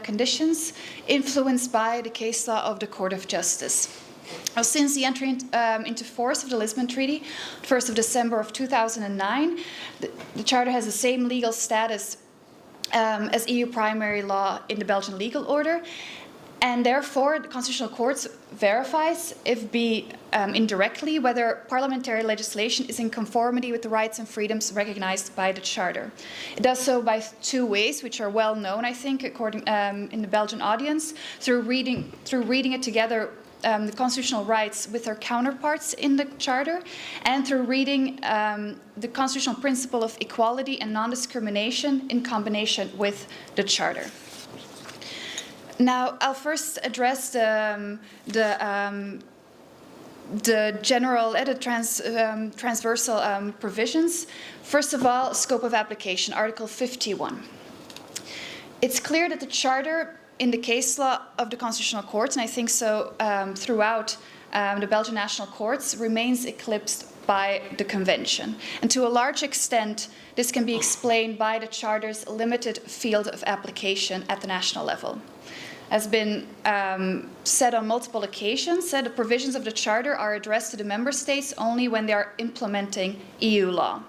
Speaker 2: conditions, influenced by the case law of the Court of Justice. Now, since the entry into force of the Lisbon Treaty, 1st of December of 2009, the Charter has the same legal status as EU primary law in the Belgian legal order, and therefore the Constitutional Court verifies, if be indirectly, whether parliamentary legislation is in conformity with the rights and freedoms recognized by the Charter. It does so by two ways, which are well known, I think, according in the Belgian audience, through reading it together. The constitutional rights with their counterparts in the Charter, and through reading the constitutional principle of equality and non-discrimination in combination with the Charter. Now, I'll first address the general, transversal provisions. First of all, scope of application, Article 51. It's clear that the Charter in the case law of the Constitutional Court, and I think so throughout the Belgian national courts, remains eclipsed by the Convention. And to a large extent, this can be explained by the Charter's limited field of application at the national level. As been said on multiple occasions, the provisions of the Charter are addressed to the member states only when they are implementing EU law.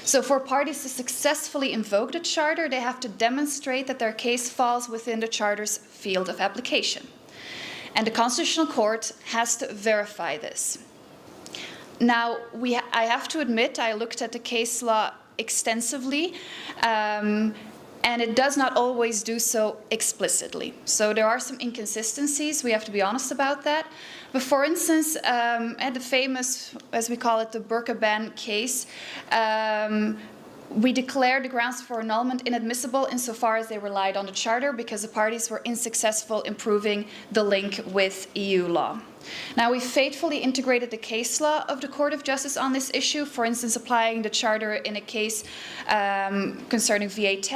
Speaker 2: So for parties to successfully invoke the Charter, they have to demonstrate that their case falls within the Charter's field of application. And the Constitutional Court has to verify this. Now, I have to admit, I looked at the case law extensively, and it does not always do so explicitly. So there are some inconsistencies, we have to be honest about that. But for instance, at the famous, as we call it, the burqa ban case, we declared the grounds for annulment inadmissible insofar as they relied on the Charter because the parties were unsuccessful in proving the link with EU law. Now, we faithfully integrated the case law of the Court of Justice on this issue, for instance, applying the Charter in a case concerning VAT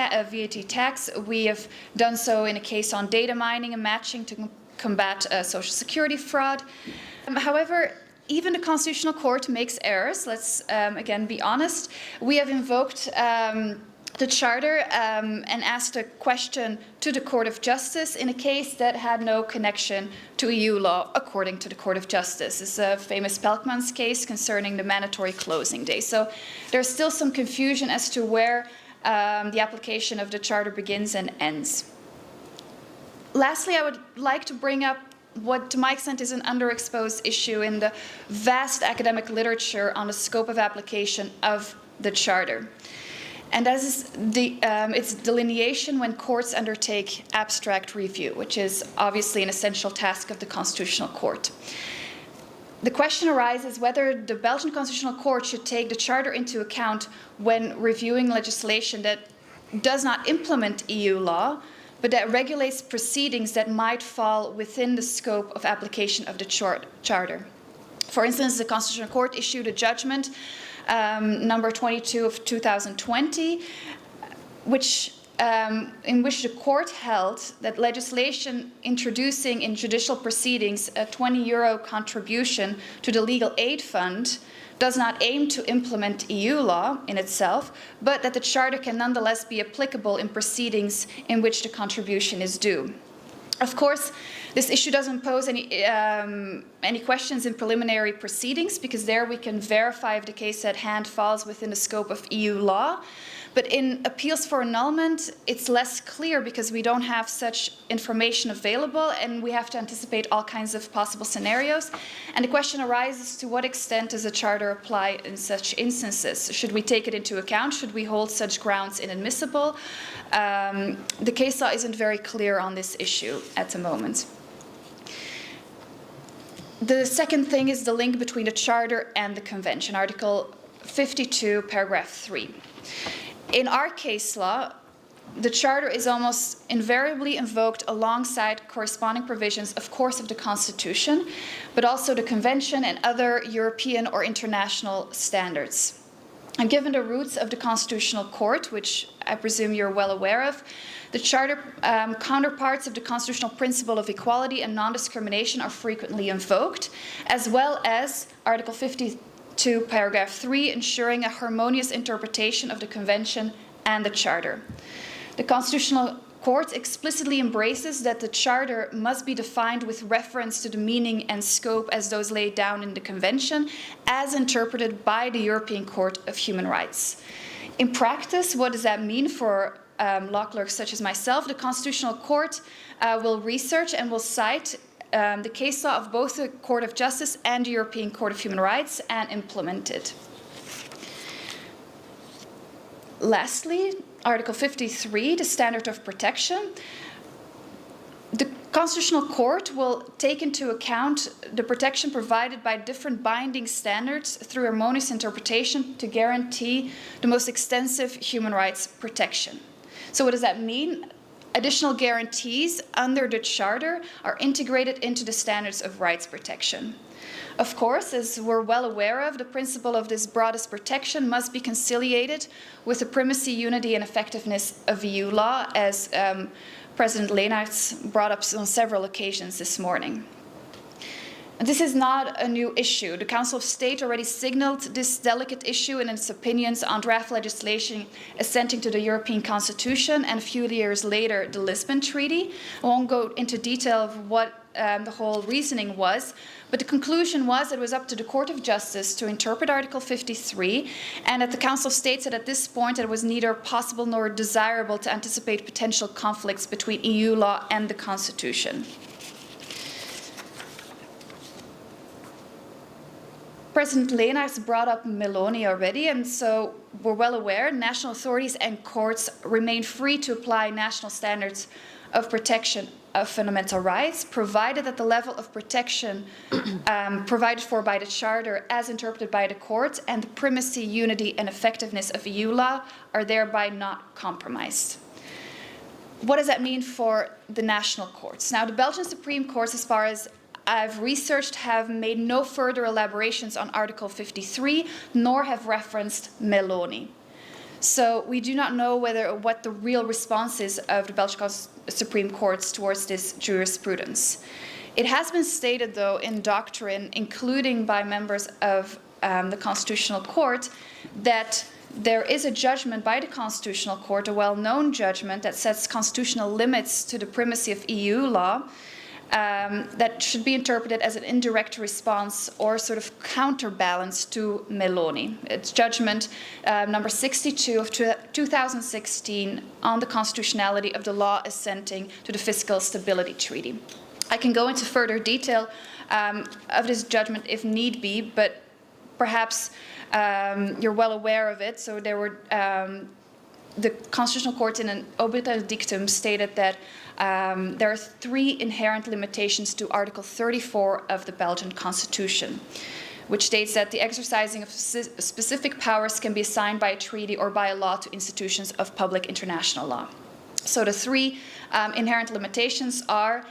Speaker 2: tax. We have done so in a case on data mining and matching to combat social security fraud. However, even the Constitutional Court makes errors. Let's again be honest. We have invoked the Charter and asked a question to the Court of Justice in a case that had no connection to EU law, according to the Court of Justice. It's a famous Pelkmans case concerning the mandatory closing day. So there's still some confusion as to where the application of the Charter begins and ends. Lastly, I would like to bring up what to my extent is an underexposed issue in the vast academic literature on the scope of application of the Charter. And that is its delineation when courts undertake abstract review, which is obviously an essential task of the Constitutional Court. The question arises whether the Belgian Constitutional Court should take the Charter into account when reviewing legislation that does not implement EU law, but that regulates proceedings that might fall within the scope of application of the Charter. For instance, the Constitutional Court issued a judgment number 22 of 2020, in which the court held that legislation introducing in judicial proceedings a €20 contribution to the legal aid fund does not aim to implement EU law in itself, but that the Charter can nonetheless be applicable in proceedings in which the contribution is due. Of course, this issue doesn't pose any questions in preliminary proceedings, because there we can verify if the case at hand falls within the scope of EU law. But in appeals for annulment, it's less clear because we don't have such information available and we have to anticipate all kinds of possible scenarios. And the question arises, to what extent does the Charter apply in such instances? Should we take it into account? Should we hold such grounds inadmissible? The case law isn't very clear on this issue at the moment. The second thing is the link between the Charter and the Convention, Article 52, paragraph 3. In our case law, the Charter is almost invariably invoked alongside corresponding provisions, of course, of the Constitution, but also the Convention and other European or international standards. And given the roots of the Constitutional Court, which I presume you're well aware of, the Charter counterparts of the constitutional principle of equality and non-discrimination are frequently invoked, as well as Article 52, paragraph 3, ensuring a harmonious interpretation of the Convention and the Charter. The Constitutional Court explicitly embraces that the Charter must be defined with reference to the meaning and scope as those laid down in the Convention, as interpreted by the European Court of Human Rights. In practice, what does that mean for law clerks such as myself? The Constitutional Court will research and will cite the case law of both the Court of Justice and the European Court of Human Rights and implement it. Lastly, Article 53, the standard of protection. The Constitutional Court will take into account the protection provided by different binding standards through harmonious interpretation to guarantee the most extensive human rights protection. So what does that mean? Additional guarantees under the Charter are integrated into the standards of rights protection. Of course, as we're well aware of, the principle of this broadest protection must be conciliated with the primacy, unity, and effectiveness of EU law, as President Leenaerts brought up on several occasions this morning. And this is not a new issue. The Council of State already signaled this delicate issue in its opinions on draft legislation assenting to the European Constitution, and a few years later, the Lisbon Treaty. I won't go into detail of what the whole reasoning was, but the conclusion was it was up to the Court of Justice to interpret Article 53, and that the Council of State said at this point that it was neither possible nor desirable to anticipate potential conflicts between EU law and the Constitution. President Leenaerts brought up Meloni already, and so we're well aware national authorities and courts remain free to apply national standards of protection of fundamental rights, provided that the level of protection provided for by the Charter as interpreted by the court and the primacy, unity, and effectiveness of EU law are thereby not compromised. What does that mean for the national courts? Now, the Belgian Supreme Court, as far as I've researched, have made no further elaborations on Article 53, nor have referenced Meloni. So we do not know what the real response is of the Belgian Supreme Court towards this jurisprudence. It has been stated, though, in doctrine, including by members of the Constitutional Court, that there is a judgment by the Constitutional Court, a well-known judgment that sets constitutional limits to the primacy of EU law, that should be interpreted as an indirect response or sort of counterbalance to Meloni. It's judgment number 62 of 2016 on the constitutionality of the law assenting to the Fiscal Stability Treaty. I can go into further detail of this judgment if need be, but perhaps you're well aware of it. So there were the Constitutional Court in an obiter dictum stated that there are 3 inherent limitations to Article 34 of the Belgian Constitution, which states that the exercising of specific powers can be assigned by a treaty or by a law to institutions of public international law. So the 3 inherent limitations are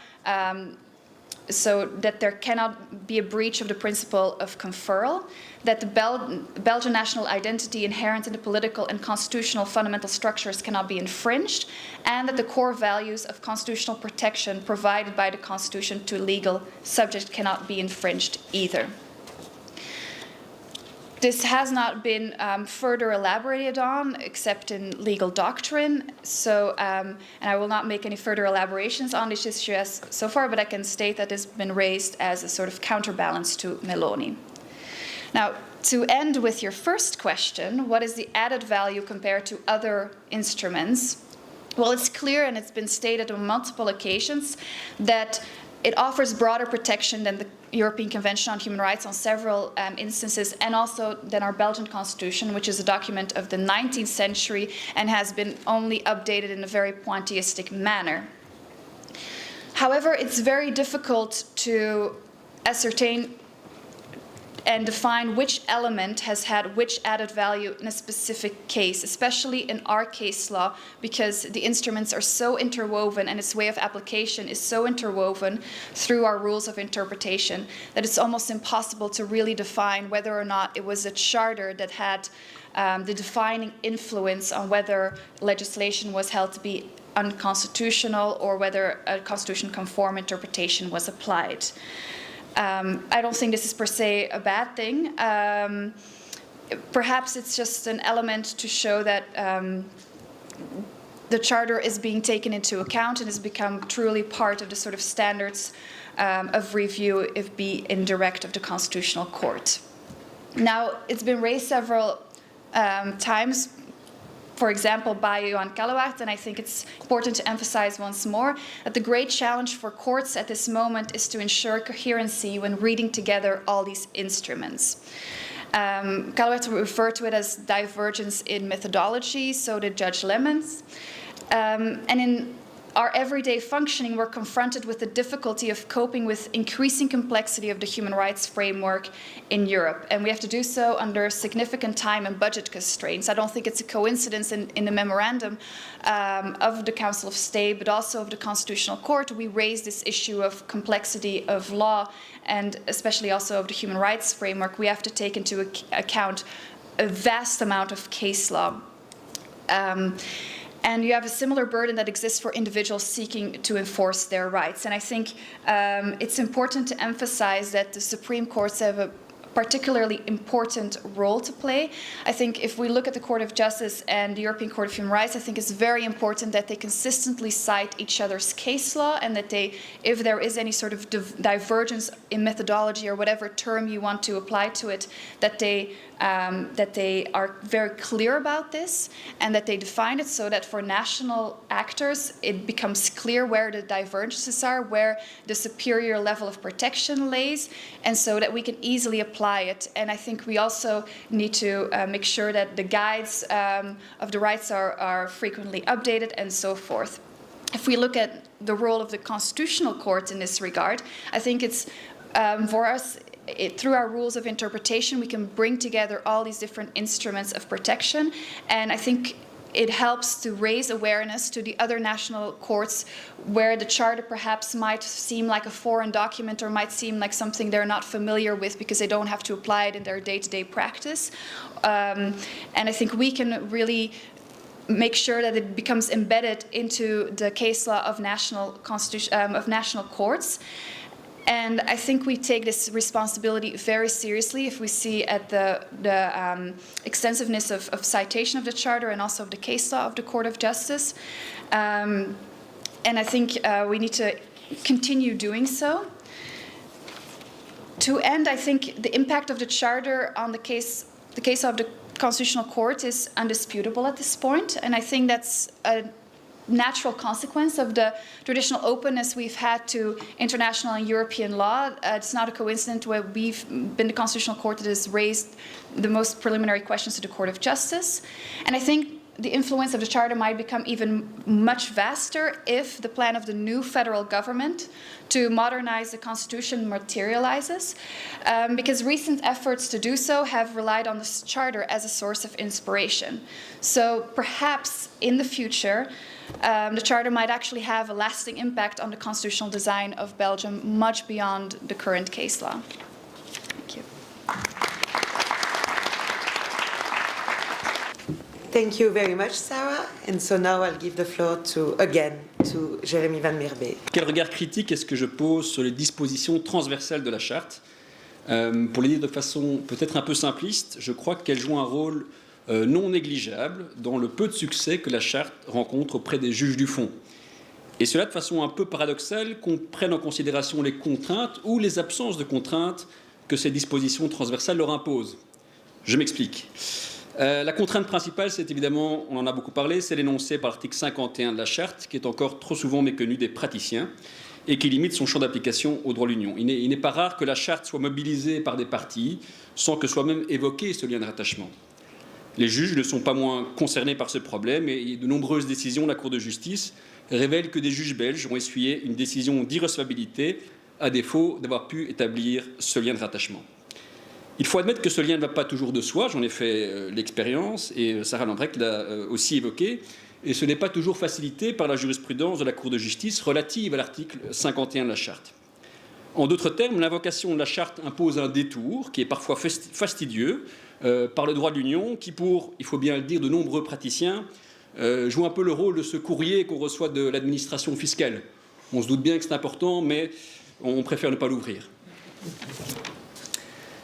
Speaker 2: so that there cannot be a breach of the principle of conferral, that the Belgian national identity inherent in the political and constitutional fundamental structures cannot be infringed, and that the core values of constitutional protection provided by the Constitution to legal subjects cannot be infringed either. This has not been further elaborated on, except in legal doctrine. So, and I will not make any further elaborations on this issue so far, but I can state that it's been raised as a sort of counterbalance to Meloni. Now, to end with your first question, what is the added value compared to other instruments? Well, it's clear, and it's been stated on multiple occasions, that it offers broader protection than the European Convention on Human Rights on several instances, and also than our Belgian Constitution, which is a document of the 19th century and has been only updated in a very pointillistic manner. However, it's very difficult to ascertain and define which element has had which added value in a specific case, especially in our case law, because the instruments are so interwoven and its way of application is so interwoven through our rules of interpretation that it's almost impossible to really define whether or not it was a charter that had the defining influence on whether legislation was held to be unconstitutional or whether a constitution-conform interpretation was applied. I don't think this is per se a bad thing. Perhaps it's just an element to show that the Charter is being taken into account and has become truly part of the sort of standards of review, if be indirect, of the Constitutional Court. Now, it's been raised several times, for example, by Johan Callewaert, and I think it's important to emphasize once more that the great challenge for courts at this moment is to ensure coherency when reading together all these instruments. Callewaert referred to it as divergence in methodology, so did Judge Lemmens. And in our everyday functioning, we're confronted with the difficulty of coping with increasing complexity of the human rights framework in Europe. And we have to do so under significant time and budget constraints. I don't think it's a coincidence in the memorandum of the Council of State, but also of the Constitutional Court, we raised this issue of complexity of law and especially also of the human rights framework. We have to take into account a vast amount of case law. And you have a similar burden that exists for individuals seeking to enforce their rights. And I think it's important to emphasize that the Supreme Courts have a particularly important role to play. I think if we look at the Court of Justice and the European Court of Human Rights, I think it's very important that they consistently cite each other's case law, and that they, if there is any sort of divergence in methodology or whatever term you want to apply to it, that they are very clear about this, and that they define it so that for national actors it becomes clear where the divergences are, where the superior level of protection lays, and so that we can easily apply it. And I think we also need to make sure that the guides of the rights are frequently updated and so forth. If we look at the role of the Constitutional Court in this regard, I think it's for us, through our rules of interpretation, we can bring together all these different instruments of protection, and I think it helps to raise awareness to the other national courts where the Charter perhaps might seem like a foreign document or might seem like something they're not familiar with because they don't have to apply it in their day-to-day practice. And I think we can really make sure that it becomes embedded into the case law of national courts. And I think we take this responsibility very seriously if we see at the extensiveness of citation of the Charter and also of the case law of the Court of Justice. And I think we need to continue doing so. To end, I think the impact of the Charter on the case of the Constitutional Court is undisputable at this point, and I think that's a natural consequence of the traditional openness we've had to international and European law. It's not a coincidence where we've been the Constitutional Court that has raised the most preliminary questions to the Court of Justice. And I think the influence of the Charter might become even much vaster if the plan of the new federal government to modernize the Constitution materializes, because recent efforts to do so have relied on the Charter as a source of inspiration. So perhaps in the future, the Charter might actually have a lasting impact on the constitutional design of Belgium, much beyond the current case law. Thank you.
Speaker 1: Thank you very much, Sarah. And so now I'll give the floor to Jérémy Van Merwe.
Speaker 3: Quel regard critique est-ce que je pose sur les dispositions transversales de la Charte? Pour les dire de façon peut-être un peu simpliste, je crois qu'elles jouent un rôle non négligeable dans le peu de succès que la Charte rencontre auprès des juges du fond. Et cela de façon un peu paradoxale qu'on prenne en considération les contraintes ou les absences de contraintes que ces dispositions transversales leur imposent. Je m'explique. La contrainte principale, c'est évidemment, on en a beaucoup parlé, c'est l'énoncé par l'article 51 de la Charte, qui est encore trop souvent méconnu des praticiens et qui limite son champ d'application au droit de l'Union. Il n'est pas rare que la Charte soit mobilisée par des parties sans que soit même évoqué ce lien de rattachement. Les juges ne sont pas moins concernés par ce problème et de nombreuses décisions de la Cour de justice révèlent que des juges belges ont essuyé une décision d'irrecevabilité à défaut d'avoir pu établir ce lien de rattachement. Il faut admettre que ce lien ne va pas toujours de soi, j'en ai fait l'expérience et Sarah Lambrecht l'a aussi évoqué, et ce n'est pas toujours facilité par la jurisprudence de la Cour de justice relative à l'article 51 de la Charte. En d'autres termes, l'invocation de la Charte impose un détour qui est parfois fastidieux par le droit de l'Union qui, pour, il faut bien le dire, de nombreux praticiens, joue un peu le rôle de ce courrier qu'on reçoit de l'administration fiscale. On se doute bien que c'est important, mais on préfère ne pas l'ouvrir.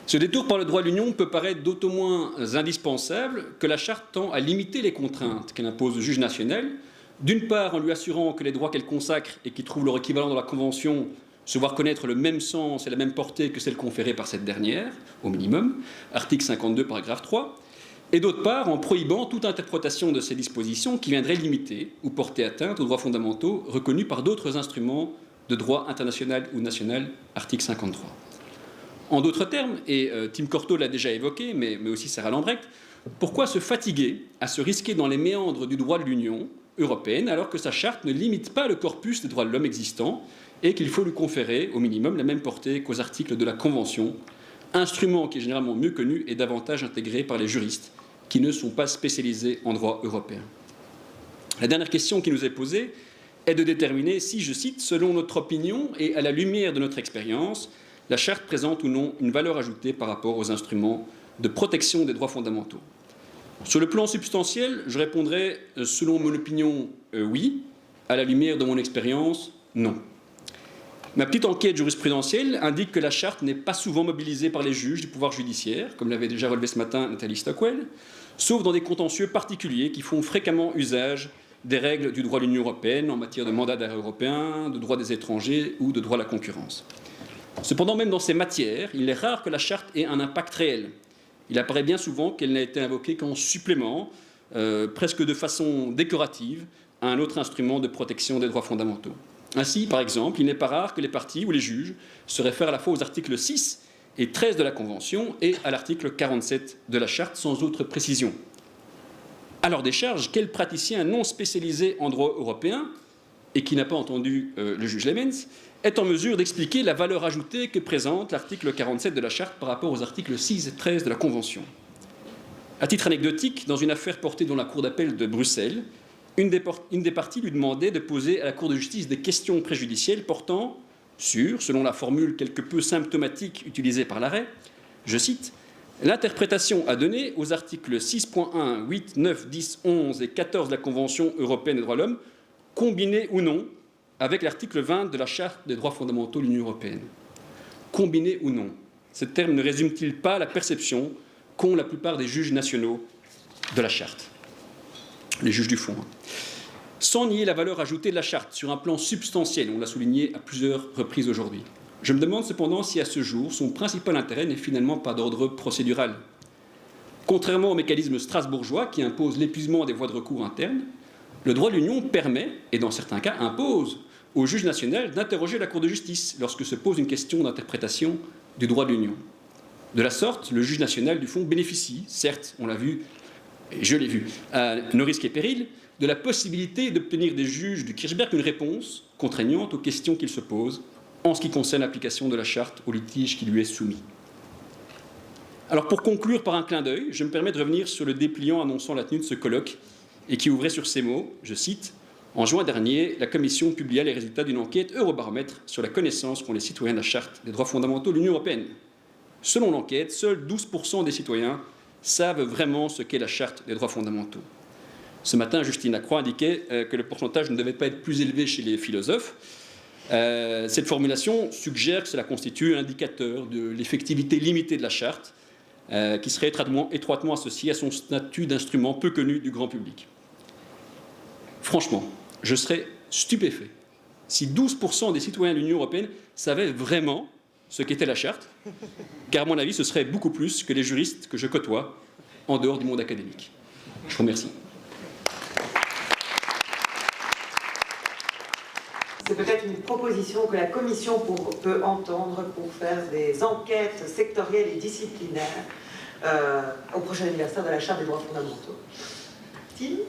Speaker 3: Ce détour par le droit de l'Union peut paraître d'autant moins indispensable que la Charte tend à limiter les contraintes qu'elle impose au juge national, d'une part en lui assurant que les droits qu'elle consacre et qui trouvent leur équivalent dans la Convention se voient reconnaître le même sens et la même portée que celle conférée par cette dernière, au minimum, article 52, paragraphe 3, et d'autre part en prohibant toute interprétation de ces dispositions qui viendraient limiter ou porter atteinte aux droits fondamentaux reconnus par d'autres instruments de droit international ou national, article 53. En d'autres termes, et Tim Corto l'a déjà évoqué, mais aussi Sarah Lambrecht, pourquoi se fatiguer à se risquer dans les méandres du droit de l'Union européenne alors que sa charte ne limite pas le corpus des droits de l'homme existant et qu'il faut lui conférer au minimum la même portée qu'aux articles de la Convention, instrument qui est généralement mieux connu et davantage intégré par les juristes qui ne sont pas spécialisés en droit européen. La dernière question qui nous est posée est de déterminer si, je cite, selon notre opinion et à la lumière de notre expérience, la Charte présente ou non une valeur ajoutée par rapport aux instruments de protection des droits fondamentaux. Sur le plan substantiel, je répondrai, selon mon opinion, oui. À la lumière de mon expérience, non. Ma petite enquête jurisprudentielle indique que la Charte n'est pas souvent mobilisée par les juges du pouvoir judiciaire, comme l'avait déjà relevé ce matin Nathalie Stockwell, sauf dans des contentieux particuliers qui font fréquemment usage des règles du droit de l'Union européenne en matière de mandat d'arrêt européen, de droit des étrangers ou de droit de la concurrence. Cependant, même dans ces matières, il est rare que la Charte ait un impact réel. Il apparaît bien souvent qu'elle n'a été invoquée qu'en supplément, presque de façon décorative, à un autre instrument de protection des droits fondamentaux. Ainsi, par exemple, il n'est pas rare que les parties ou les juges se réfèrent à la fois aux articles 6 et 13 de la Convention et à l'article 47 de la Charte sans autre précision. À leur décharge, quel praticien non spécialisé en droit européen, et qui n'a pas entendu le juge Lemens, est en mesure d'expliquer la valeur ajoutée que présente l'article 47 de la Charte par rapport aux articles 6 et 13 de la Convention. À titre anecdotique, dans une affaire portée devant la Cour d'appel de Bruxelles, une des parties lui demandait de poser à la Cour de justice des questions préjudicielles portant sur, selon la formule quelque peu symptomatique utilisée par l'arrêt, je cite, « l'interprétation à donner aux articles 6.1, 8, 9, 10, 11 et 14 de la Convention européenne des droits de l'homme, combinés ou non avec l'article 20 de la Charte des droits fondamentaux de l'Union européenne. » combinée ou non. Ce terme ne résume-t-il pas la perception qu'ont la plupart des juges nationaux de la Charte, les juges du fond, sans nier la valeur ajoutée de la Charte sur un plan substantiel, on l'a souligné à plusieurs reprises aujourd'hui. Je me demande cependant si à ce jour, son principal intérêt n'est finalement pas d'ordre procédural. Contrairement au mécanisme strasbourgeois qui impose l'épuisement des voies de recours internes, le droit de l'Union permet, et dans certains cas impose, au juge national d'interroger la Cour de justice lorsque se pose une question d'interprétation du droit de l'Union. De la sorte, le juge national du fond bénéficie, certes, on l'a vu, et je l'ai vu, à nos risques et périls, de la possibilité d'obtenir des juges du Kirchberg une réponse contraignante aux questions qu'il se pose en ce qui concerne l'application de la Charte au litige qui lui est soumis. Alors pour conclure par un clin d'œil, je me permets de revenir sur le dépliant annonçant la tenue de ce colloque et qui ouvrait sur ces mots, je cite, « En juin dernier, la Commission publia les résultats d'une enquête Eurobaromètre sur la connaissance qu'ont les citoyens de la Charte des droits fondamentaux de l'Union européenne. Selon l'enquête, seuls 12% des citoyens savent vraiment ce qu'est la Charte des droits fondamentaux. » Ce matin, Justine Lacroix indiquait que le pourcentage ne devait pas être plus élevé chez les philosophes. Cette formulation suggère que cela constitue un indicateur de l'effectivité limitée de la Charte, qui serait étroitement associé à son statut d'instrument peu connu du grand public. Franchement, je serais stupéfait si 12% des citoyens de l'Union européenne savaient vraiment ce qu'était la Charte, car à mon avis, ce serait beaucoup plus que les juristes que je côtoie en dehors du monde académique. Je vous remercie.
Speaker 1: C'est peut-être une proposition que la Commission peut entendre pour faire des enquêtes sectorielles et disciplinaires au prochain anniversaire de la Charte des droits fondamentaux. Tim?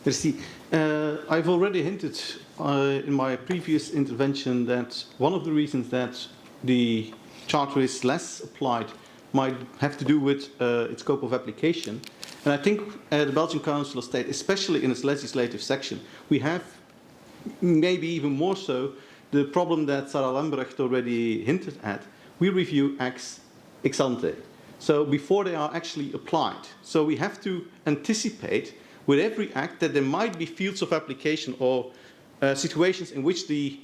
Speaker 4: Merci. I've already hinted in my previous intervention that one of the reasons that the Charter is less applied might have to do with its scope of application. And I think the Belgian Council of State, especially in its legislative section, we have maybe even more so the problem that Sarah Lambrecht already hinted at. We review ex ante, so before they are actually applied. So we have to anticipate with every act that there might be fields of application or situations in which the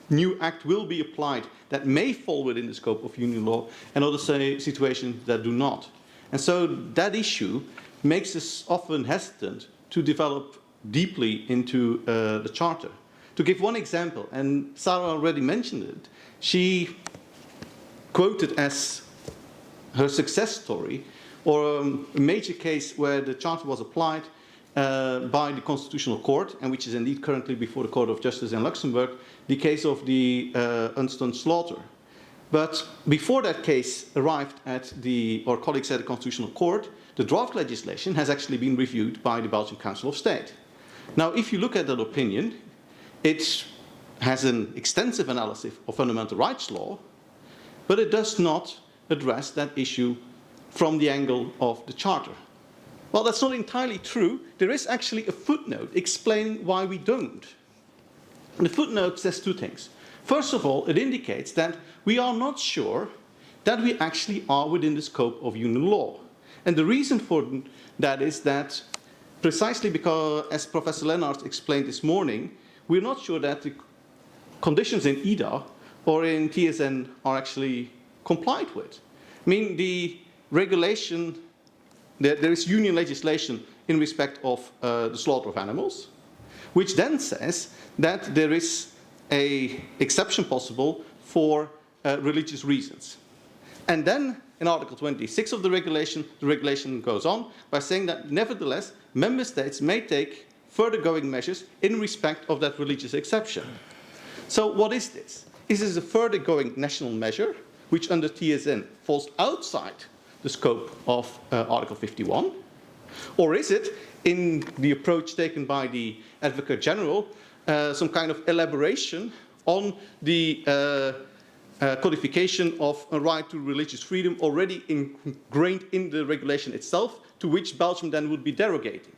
Speaker 4: new act will be applied that may fall within the scope of union law and other situations that do not. And so that issue makes us often hesitant to develop deeply into the Charter. To give one example, and Sarah already mentioned it, she quoted as her success story or a major case where the Charter was applied by the Constitutional Court, and which is indeed currently before the Court of Justice in Luxembourg, the case of the Unston slaughter. But before that case arrived at our colleagues at the Constitutional Court, the draft legislation has actually been reviewed by the Belgian Council of State. Now, if you look at that opinion, it has an extensive analysis of fundamental rights law, but it does not address that issue from the angle of the Charter. Well, that's not entirely true. There is actually a footnote explaining why we don't. And the footnote says two things. First of all, it indicates that we are not sure that we actually are within the scope of union law. And the reason for that is that precisely because, as Professor Lennart explained this morning, we're not sure that the conditions in EDA or in TSN are actually complied with. I mean, the regulation, there is union legislation in respect of the slaughter of animals, which then says that there is an exception possible for religious reasons. And then in Article 26 of the regulation goes on by saying that nevertheless, member states may take further going measures in respect of that religious exception. So what is this? Is this a further going national measure, which under TSN falls outside the scope of Article 51? Or is it, in the approach taken by the Advocate General, some kind of elaboration on the codification of a right to religious freedom already ingrained in the regulation itself, to which Belgium then would be derogating?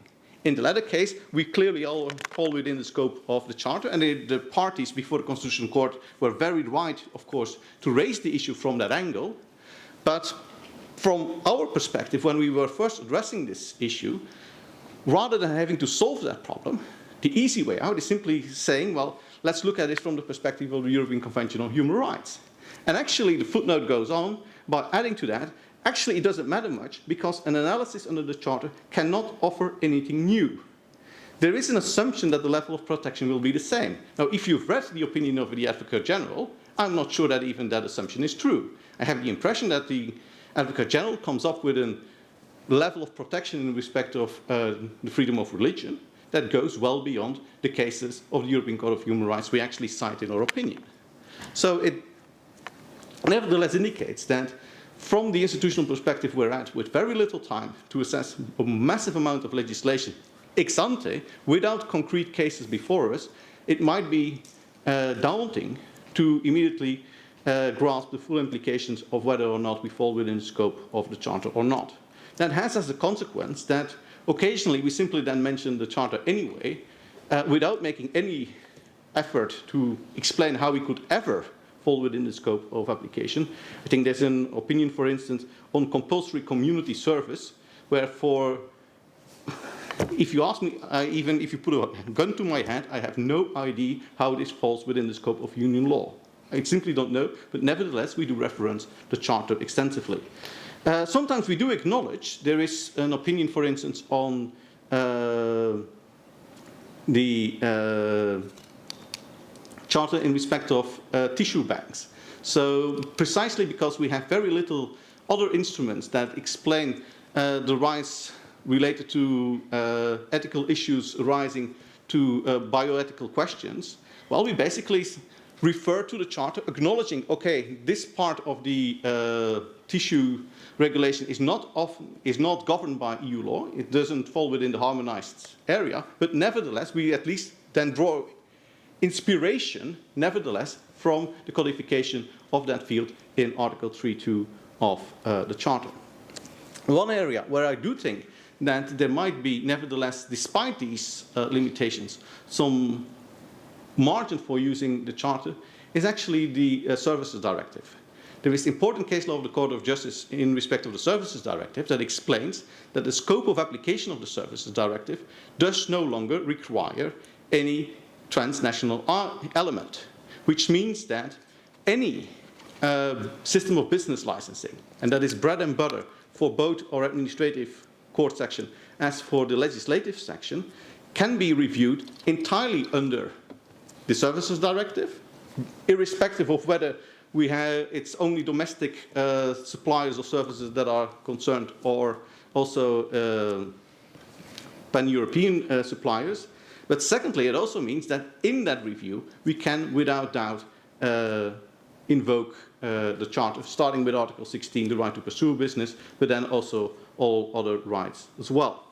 Speaker 4: In the latter case, we clearly all fall within the scope of the Charter, and the parties before the Constitutional Court were very right, of course, to raise the issue from that angle. But from our perspective, when we were first addressing this issue, rather than having to solve that problem, the easy way out is simply saying, well, let's look at it from the perspective of the European Convention on Human Rights. And actually, the footnote goes on by adding to that, actually it doesn't matter much because an analysis under the Charter cannot offer anything new. There is an assumption that the level of protection will be the same. Now, if you've read the opinion of the Advocate General, I'm not sure that even that assumption is true. I have the impression that the Advocate General comes up with a level of protection in respect of the freedom of religion that goes well beyond the cases of the European Court of Human Rights we actually cite in our opinion. So it nevertheless indicates that from the institutional perspective we're at, with very little time to assess a massive amount of legislation ex ante, without concrete cases before us, it might be daunting to immediately grasp the full implications of whether or not we fall within the scope of the Charter or not. That has as a consequence that occasionally we simply then mention the Charter anyway, without making any effort to explain how we could ever fall within the scope of application. I think there's an opinion, for instance, on compulsory community service, where if you ask me, even if you put a gun to my head, I have no idea how this falls within the scope of union law. I simply don't know, but nevertheless we do reference the Charter extensively. Sometimes we do acknowledge there is an opinion, for instance, on the Charter in respect of tissue banks. So precisely because we have very little other instruments that explain the rights related to ethical issues arising to bioethical questions, well, we basically refer to the Charter, acknowledging, okay, this part of the tissue regulation is not governed by EU law. It doesn't fall within the harmonized area, but nevertheless, we at least then draw inspiration, nevertheless, from the codification of that field in Article 3.2 of the Charter. One area where I do think that there might be, nevertheless, despite these limitations, some margin for using the Charter is actually the Services Directive. There is important case law of the Court of Justice in respect of the Services Directive that explains that the scope of application of the Services Directive does no longer require any transnational element, which means that any system of business licensing, and that is bread and butter for both our administrative court section as for the legislative section, can be reviewed entirely under the Services Directive, irrespective of whether we have it's only domestic suppliers of services that are concerned or also pan-European suppliers. But secondly, it also means that in that review, we can, without doubt, invoke the Charter, starting with Article 16, the right to pursue business, but then also all other rights as well.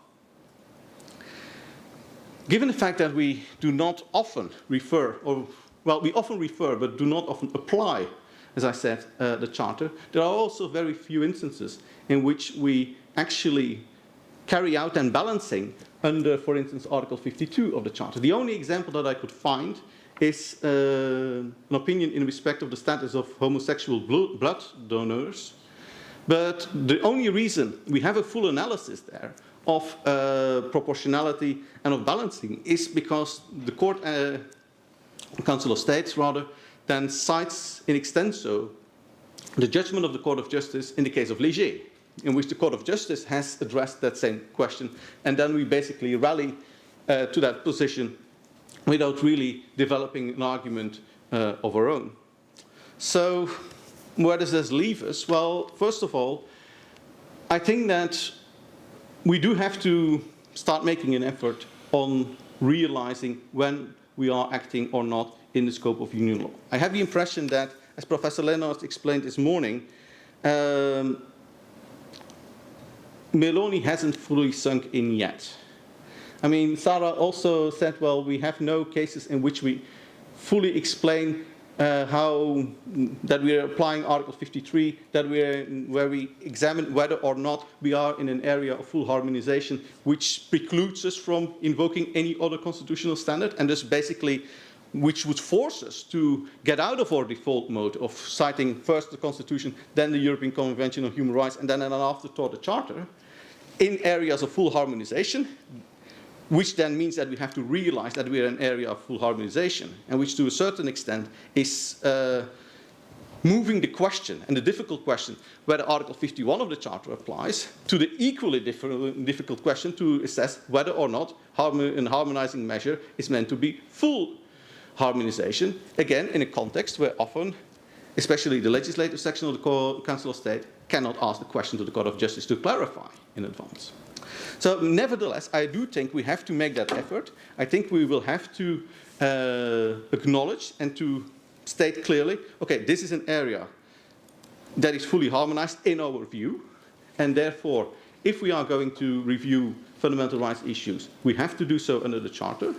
Speaker 4: Given the fact that we do not often refer, or, well, we often refer, but do not often apply, as I said, the Charter, there are also very few instances in which we actually carry out and balancing under, for instance, Article 52 of the Charter. The only example that I could find is an opinion in respect of the status of homosexual blood donors. But the only reason we have a full analysis there of proportionality and of balancing is because the Court, Council of States rather, then cites in extenso the judgment of the Court of Justice in the case of Léger, in which the Court of Justice has addressed that same question, and then we basically rally to that position without really developing an argument of our own. So where does this leave us? Well, first of all, I think that we do have to start making an effort on realizing when we are acting or not in the scope of union law. I have the impression that, as Professor Lennart explained this morning, Meloni hasn't fully sunk in yet. I mean, Sarah also said, well, we have no cases in which we fully explain how that we are applying Article 53, where we examine whether or not we are in an area of full harmonization, which precludes us from invoking any other constitutional standard, and thus basically which would force us to get out of our default mode of citing first the Constitution, then the European Convention on Human Rights, and then an afterthought the Charter, in areas of full harmonization. which then means that we have to realize that we are in an area of full harmonization, and which to a certain extent is moving the question, and the difficult question, whether Article 51 of the Charter applies, to the equally difficult question to assess whether or not a harmonizing measure is meant to be full harmonization, again in a context where often, especially the legislative section of the Council of State, cannot ask the question to the Court of Justice to clarify in advance. So nevertheless, I do think we have to make that effort. I think we will have to acknowledge and to state clearly, okay, this is an area that is fully harmonized in our view, and therefore, if we are going to review fundamental rights issues, we have to do so under the Charter.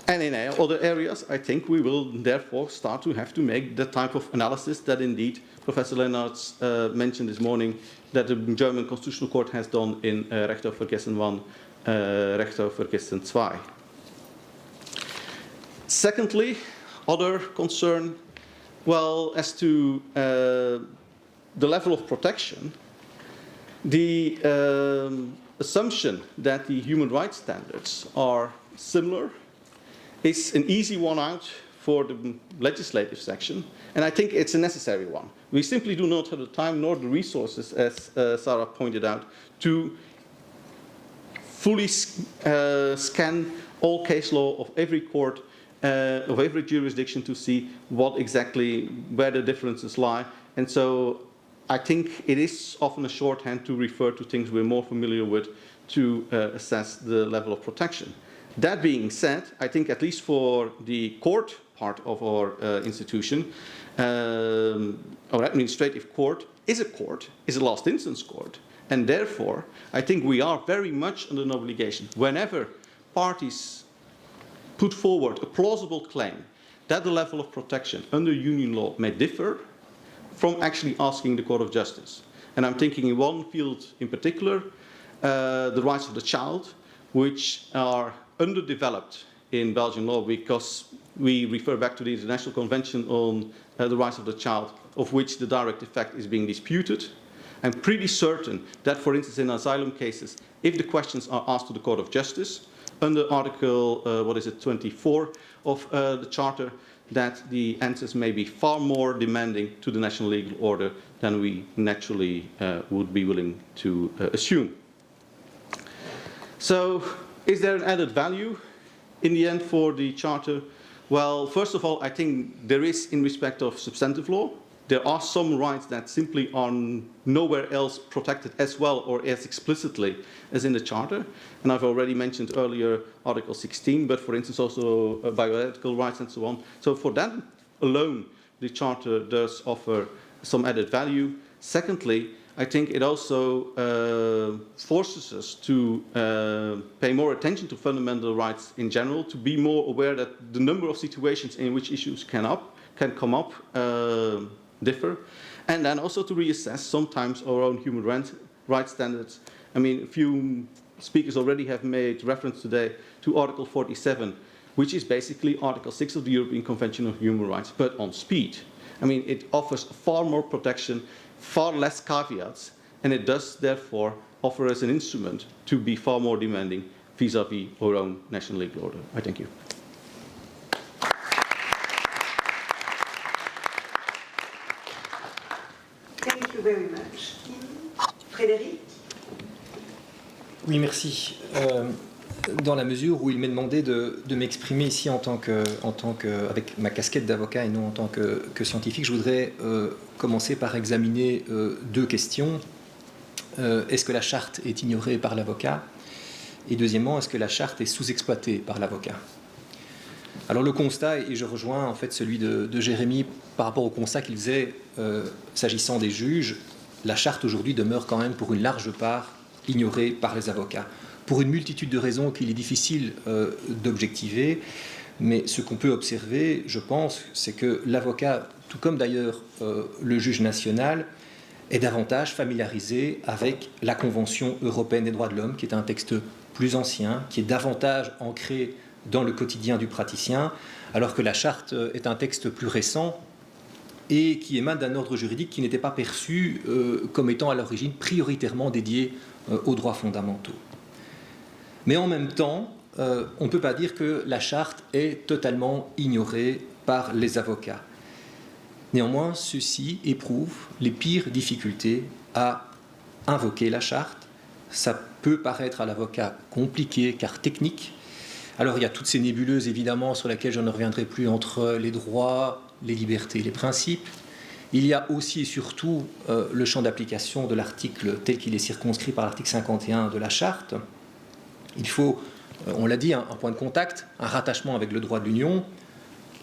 Speaker 4: And in other areas, I think we will therefore start to have to make the type of analysis that indeed Professor Lennartz mentioned this morning that the German Constitutional Court has done in Recht auf Vergessen 1, Recht auf Vergessen 2. Secondly, other concern, well, as to the level of protection, the assumption that the human rights standards are similar is an easy one out for the legislative section, and I think it's a necessary one. We simply do not have the time nor the resources, as Sarah pointed out, to fully scan all case law of every court, of every jurisdiction to see what exactly, where the differences lie. And so I think it is often a shorthand to refer to things we're more familiar with to assess the level of protection. That being said, I think at least for the court part of our institution, our administrative court is a last instance court. And therefore, I think we are very much under an obligation, whenever parties put forward a plausible claim that the level of protection under union law may differ, from actually asking the Court of Justice. And I'm thinking in one field in particular, the rights of the child, which are underdeveloped in Belgian law because we refer back to the International Convention on the Rights of the Child, of which the direct effect is being disputed. I'm pretty certain that, for instance, in asylum cases, if the questions are asked to the Court of Justice, under Article 24 of the Charter, that the answers may be far more demanding to the national legal order than we naturally would be willing to assume. So, is there an added value in the end for the Charter? Well, first of all, I think there is in respect of substantive law. There are some rights that simply are nowhere else protected as well or as explicitly as in the Charter. And I've already mentioned earlier Article 16, but for instance also bioethical rights and so on. So for that alone, the Charter does offer some added value. Secondly, I think it also forces us to pay more attention to fundamental rights in general, to be more aware that the number of situations in which issues can come up differ, and then also to reassess sometimes our own human rights standards. I mean, a few speakers already have made reference today to Article 47, which is basically Article 6 of the European Convention on Human Rights, but on speed. I mean, it offers far more protection, far less caveats, and it does therefore offer us an instrument to be far more demanding vis-à-vis our own national legal order. I thank you.
Speaker 1: Thank you very much. Frédéric?
Speaker 5: Oui, merci. Dans la mesure où il m'est demandé de m'exprimer ici avec ma casquette d'avocat et non en tant que scientifique, je voudrais commencer par examiner deux questions. Est-ce que la charte est ignorée par l'avocat? Et deuxièmement, est-ce que la charte est sous-exploitée par l'avocat? Alors le constat, et je rejoins en fait celui de Jérémy par rapport au constat qu'il faisait s'agissant des juges, la charte aujourd'hui demeure quand même pour une large part ignorée par les avocats, pour une multitude de raisons qu'il est difficile d'objectiver, mais ce qu'on peut observer, je pense, c'est que l'avocat, tout comme d'ailleurs le juge national, est davantage familiarisé avec la Convention européenne des droits de l'homme, qui est un texte plus ancien, qui est davantage ancré dans le quotidien du praticien, alors que la charte est un texte plus récent et qui émane d'un ordre juridique qui n'était pas perçu comme étant à l'origine prioritairement dédié aux droits fondamentaux. Mais en même temps, on ne peut pas dire que la charte est totalement ignorée par les avocats. Néanmoins, ceux-ci éprouvent les pires difficultés à invoquer la charte. Ça peut paraître à l'avocat compliqué car technique. Alors il y a toutes ces nébuleuses évidemment sur lesquelles je ne reviendrai plus entre les droits, les libertés et les principes. Il y a aussi et surtout le champ d'application de l'article tel qu'il est circonscrit par l'article 51 de la charte. Il faut, on l'a dit, un point de contact, un rattachement avec le droit de l'Union.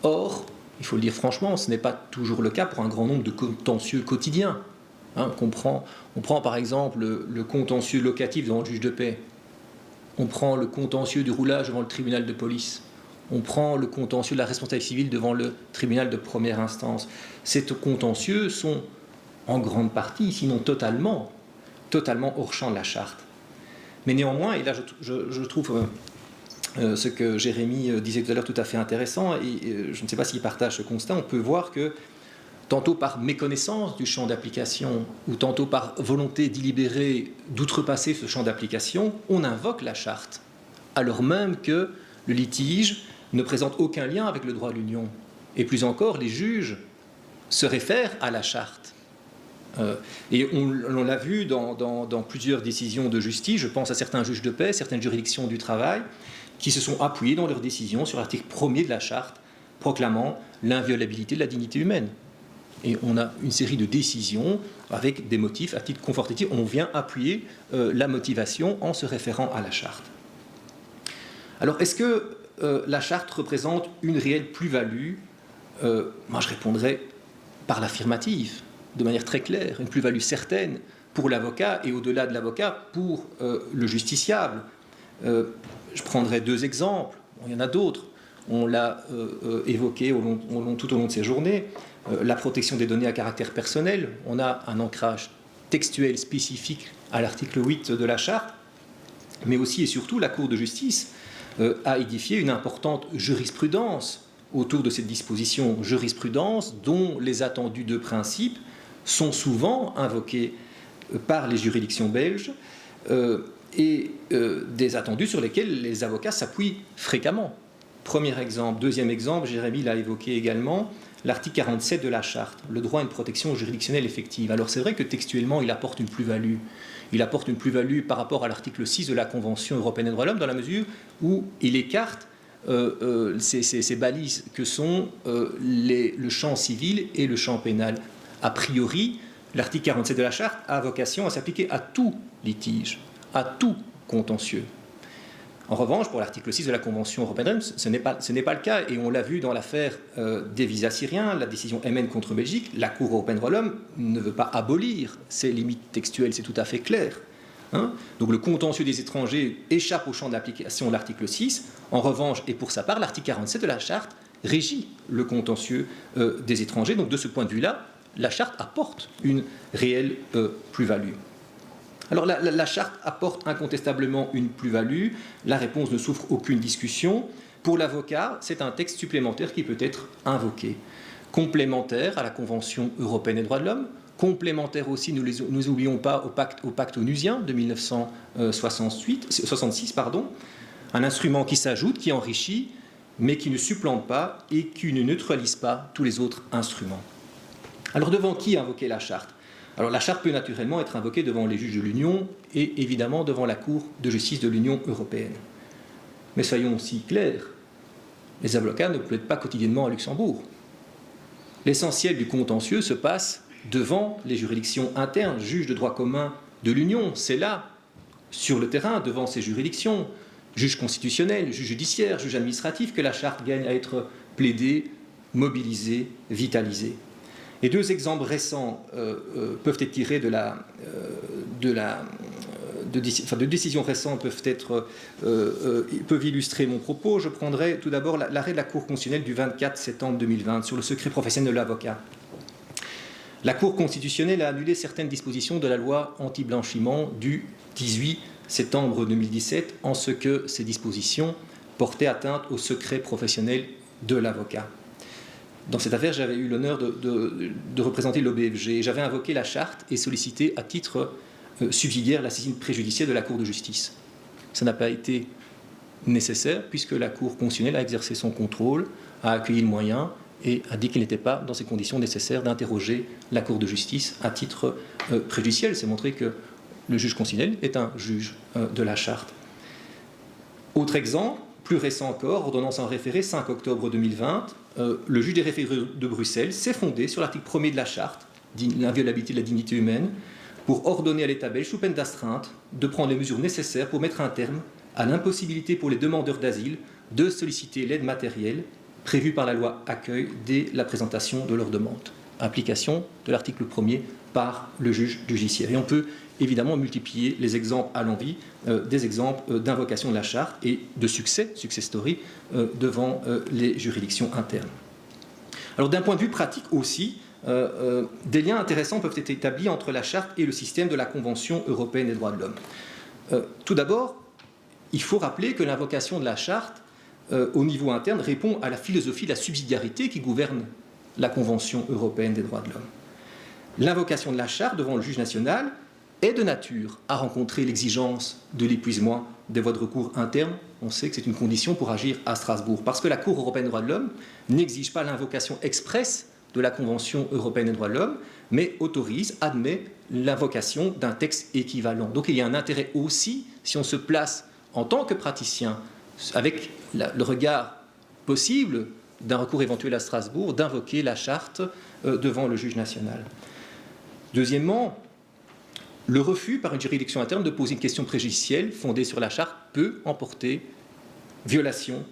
Speaker 5: Or, il faut le dire franchement, ce n'est pas toujours le cas pour un grand nombre de contentieux quotidiens. On prend par exemple le contentieux locatif devant le juge de paix. On prend le contentieux du roulage devant le tribunal de police. On prend le contentieux de la responsabilité civile devant le tribunal de première instance. Ces contentieux sont en grande partie, sinon totalement hors champ de la charte. Mais néanmoins, et là je trouve ce que Jérémy disait tout à l'heure tout à fait intéressant, et je ne sais pas s'il partage ce constat, on peut voir que tantôt par méconnaissance du champ d'application, ou tantôt par volonté délibérée d'outrepasser ce champ d'application, on invoque la charte, alors même que le litige ne présente aucun lien avec le droit de l'Union. Et plus encore, les juges se réfèrent à la charte. Et on l'a vu dans plusieurs décisions de justice, je pense à certains juges de paix, certaines juridictions du travail, qui se sont appuyés dans leurs décisions sur l'article 1er de la charte, proclamant l'inviolabilité de la dignité humaine. Et on a une série de décisions avec des motifs à titre confortatif. On vient appuyer la motivation en se référant à la charte. Alors, est-ce que la charte représente une réelle plus-value ? Moi, je répondrais par l'affirmative, de manière très claire, une plus-value certaine pour l'avocat et au-delà de l'avocat pour le justiciable. Je prendrai deux exemples, il y en a d'autres, on l'a évoqué tout au long de ces journées, la protection des données à caractère personnel, on a un ancrage textuel spécifique à l'article 8 de la charte, mais aussi et surtout la Cour de justice a édifié une importante jurisprudence autour de cette disposition, jurisprudence dont les attendus de principe sont souvent invoqués par les juridictions belges, et des attendus sur lesquels les avocats s'appuient fréquemment. Premier exemple. Deuxième exemple, Jérémy l'a évoqué également, l'article 47 de la charte, le droit à une protection juridictionnelle effective. Alors c'est vrai que textuellement, il apporte une plus-value. Il apporte une plus-value par rapport à l'article 6 de la Convention européenne des droits de l'homme, dans la mesure où il écarte ces balises que sont le champ civil et le champ pénal. A priori, l'article 47 de la charte a vocation à s'appliquer à tout litige, à tout contentieux. En revanche, pour l'article 6 de la Convention européenne, ce n'est pas le cas, et on l'a vu dans l'affaire des visas syriens, la décision MN contre Belgique, la Cour européenne des droits de l'homme ne veut pas abolir ces limites textuelles, c'est tout à fait clair. Donc le contentieux des étrangers échappe au champ d'application de l'article 6. En revanche, et pour sa part, l'article 47 de la charte régit le contentieux des étrangers. Donc de ce point de vue-là, la charte apporte une réelle plus-value. Alors la charte apporte incontestablement une plus-value, la réponse ne souffre aucune discussion. Pour l'avocat, c'est un texte supplémentaire qui peut être invoqué, complémentaire à la Convention européenne des droits de l'homme, complémentaire aussi, nous n'oublions pas, au pacte onusien de 1966, un instrument qui s'ajoute, qui enrichit, mais qui ne supplante pas et qui ne neutralise pas tous les autres instruments. Alors devant qui invoquer la charte ? Alors la charte peut naturellement être invoquée devant les juges de l'Union et évidemment devant la Cour de justice de l'Union européenne. Mais soyons aussi clairs, les avocats ne plaident pas quotidiennement à Luxembourg. L'essentiel du contentieux se passe devant les juridictions internes, juges de droit commun de l'Union. C'est là, sur le terrain, devant ces juridictions, juges constitutionnels, juges judiciaires, juges administratifs, que la charte gagne à être plaidée, mobilisée, vitalisée. Et deux exemples récents peuvent être tirés de décisions récentes peuvent illustrer mon propos. Je prendrai tout d'abord l'arrêt de la Cour constitutionnelle du 24 septembre 2020 sur le secret professionnel de l'avocat. La Cour constitutionnelle a annulé certaines dispositions de la loi anti-blanchiment du 18 septembre 2017 en ce que ces dispositions portaient atteinte au secret professionnel de l'avocat. Dans cette affaire, j'avais eu l'honneur de représenter l'OBFG. J'avais invoqué la charte et sollicité à titre subsidiaire la saisine préjudicielle de la Cour de justice. Ça n'a pas été nécessaire puisque la Cour constitutionnelle a exercé son contrôle, a accueilli le moyen et a dit qu'il n'était pas dans ces conditions nécessaires d'interroger la Cour de justice à titre préjudiciel. C'est montrer que le juge constitutionnel est un juge de la Charte. Autre exemple, plus récent encore, ordonnance en référé, 5 octobre 2020, le juge des référés de Bruxelles s'est fondé sur l'article 1er de la Charte, l'inviolabilité de la dignité humaine, pour ordonner à l'État belge, sous peine d'astreinte, de prendre les mesures nécessaires pour mettre un terme à l'impossibilité pour les demandeurs d'asile de solliciter l'aide matérielle prévue par la loi Accueil dès la présentation de leur demande. Application de l'article 1er par le juge judiciaire. Et on peut évidemment multiplier les exemples à l'envi, des exemples d'invocation de la Charte et de success story, devant les juridictions internes. Alors d'un point de vue pratique aussi, des liens intéressants peuvent être établis entre la Charte et le système de la Convention européenne des droits de l'homme. Tout d'abord, il faut rappeler que l'invocation de la Charte au niveau interne répond à la philosophie de la subsidiarité qui gouverne la Convention européenne des droits de l'homme. L'invocation de la Charte devant le juge national est de nature à rencontrer l'exigence de l'épuisement des voies de recours internes. On sait que c'est une condition pour agir à Strasbourg, parce que la Cour européenne des droits de l'homme n'exige pas l'invocation expresse de la Convention européenne des droits de l'homme, mais autorise, admet l'invocation d'un texte équivalent. Donc il y a un intérêt aussi, si on se place en tant que praticien, avec le regard possible d'un recours éventuel à Strasbourg, d'invoquer la Charte devant le juge national. Deuxièmement, le refus par une juridiction interne de poser une question préjudicielle fondée sur la Charte peut emporter violation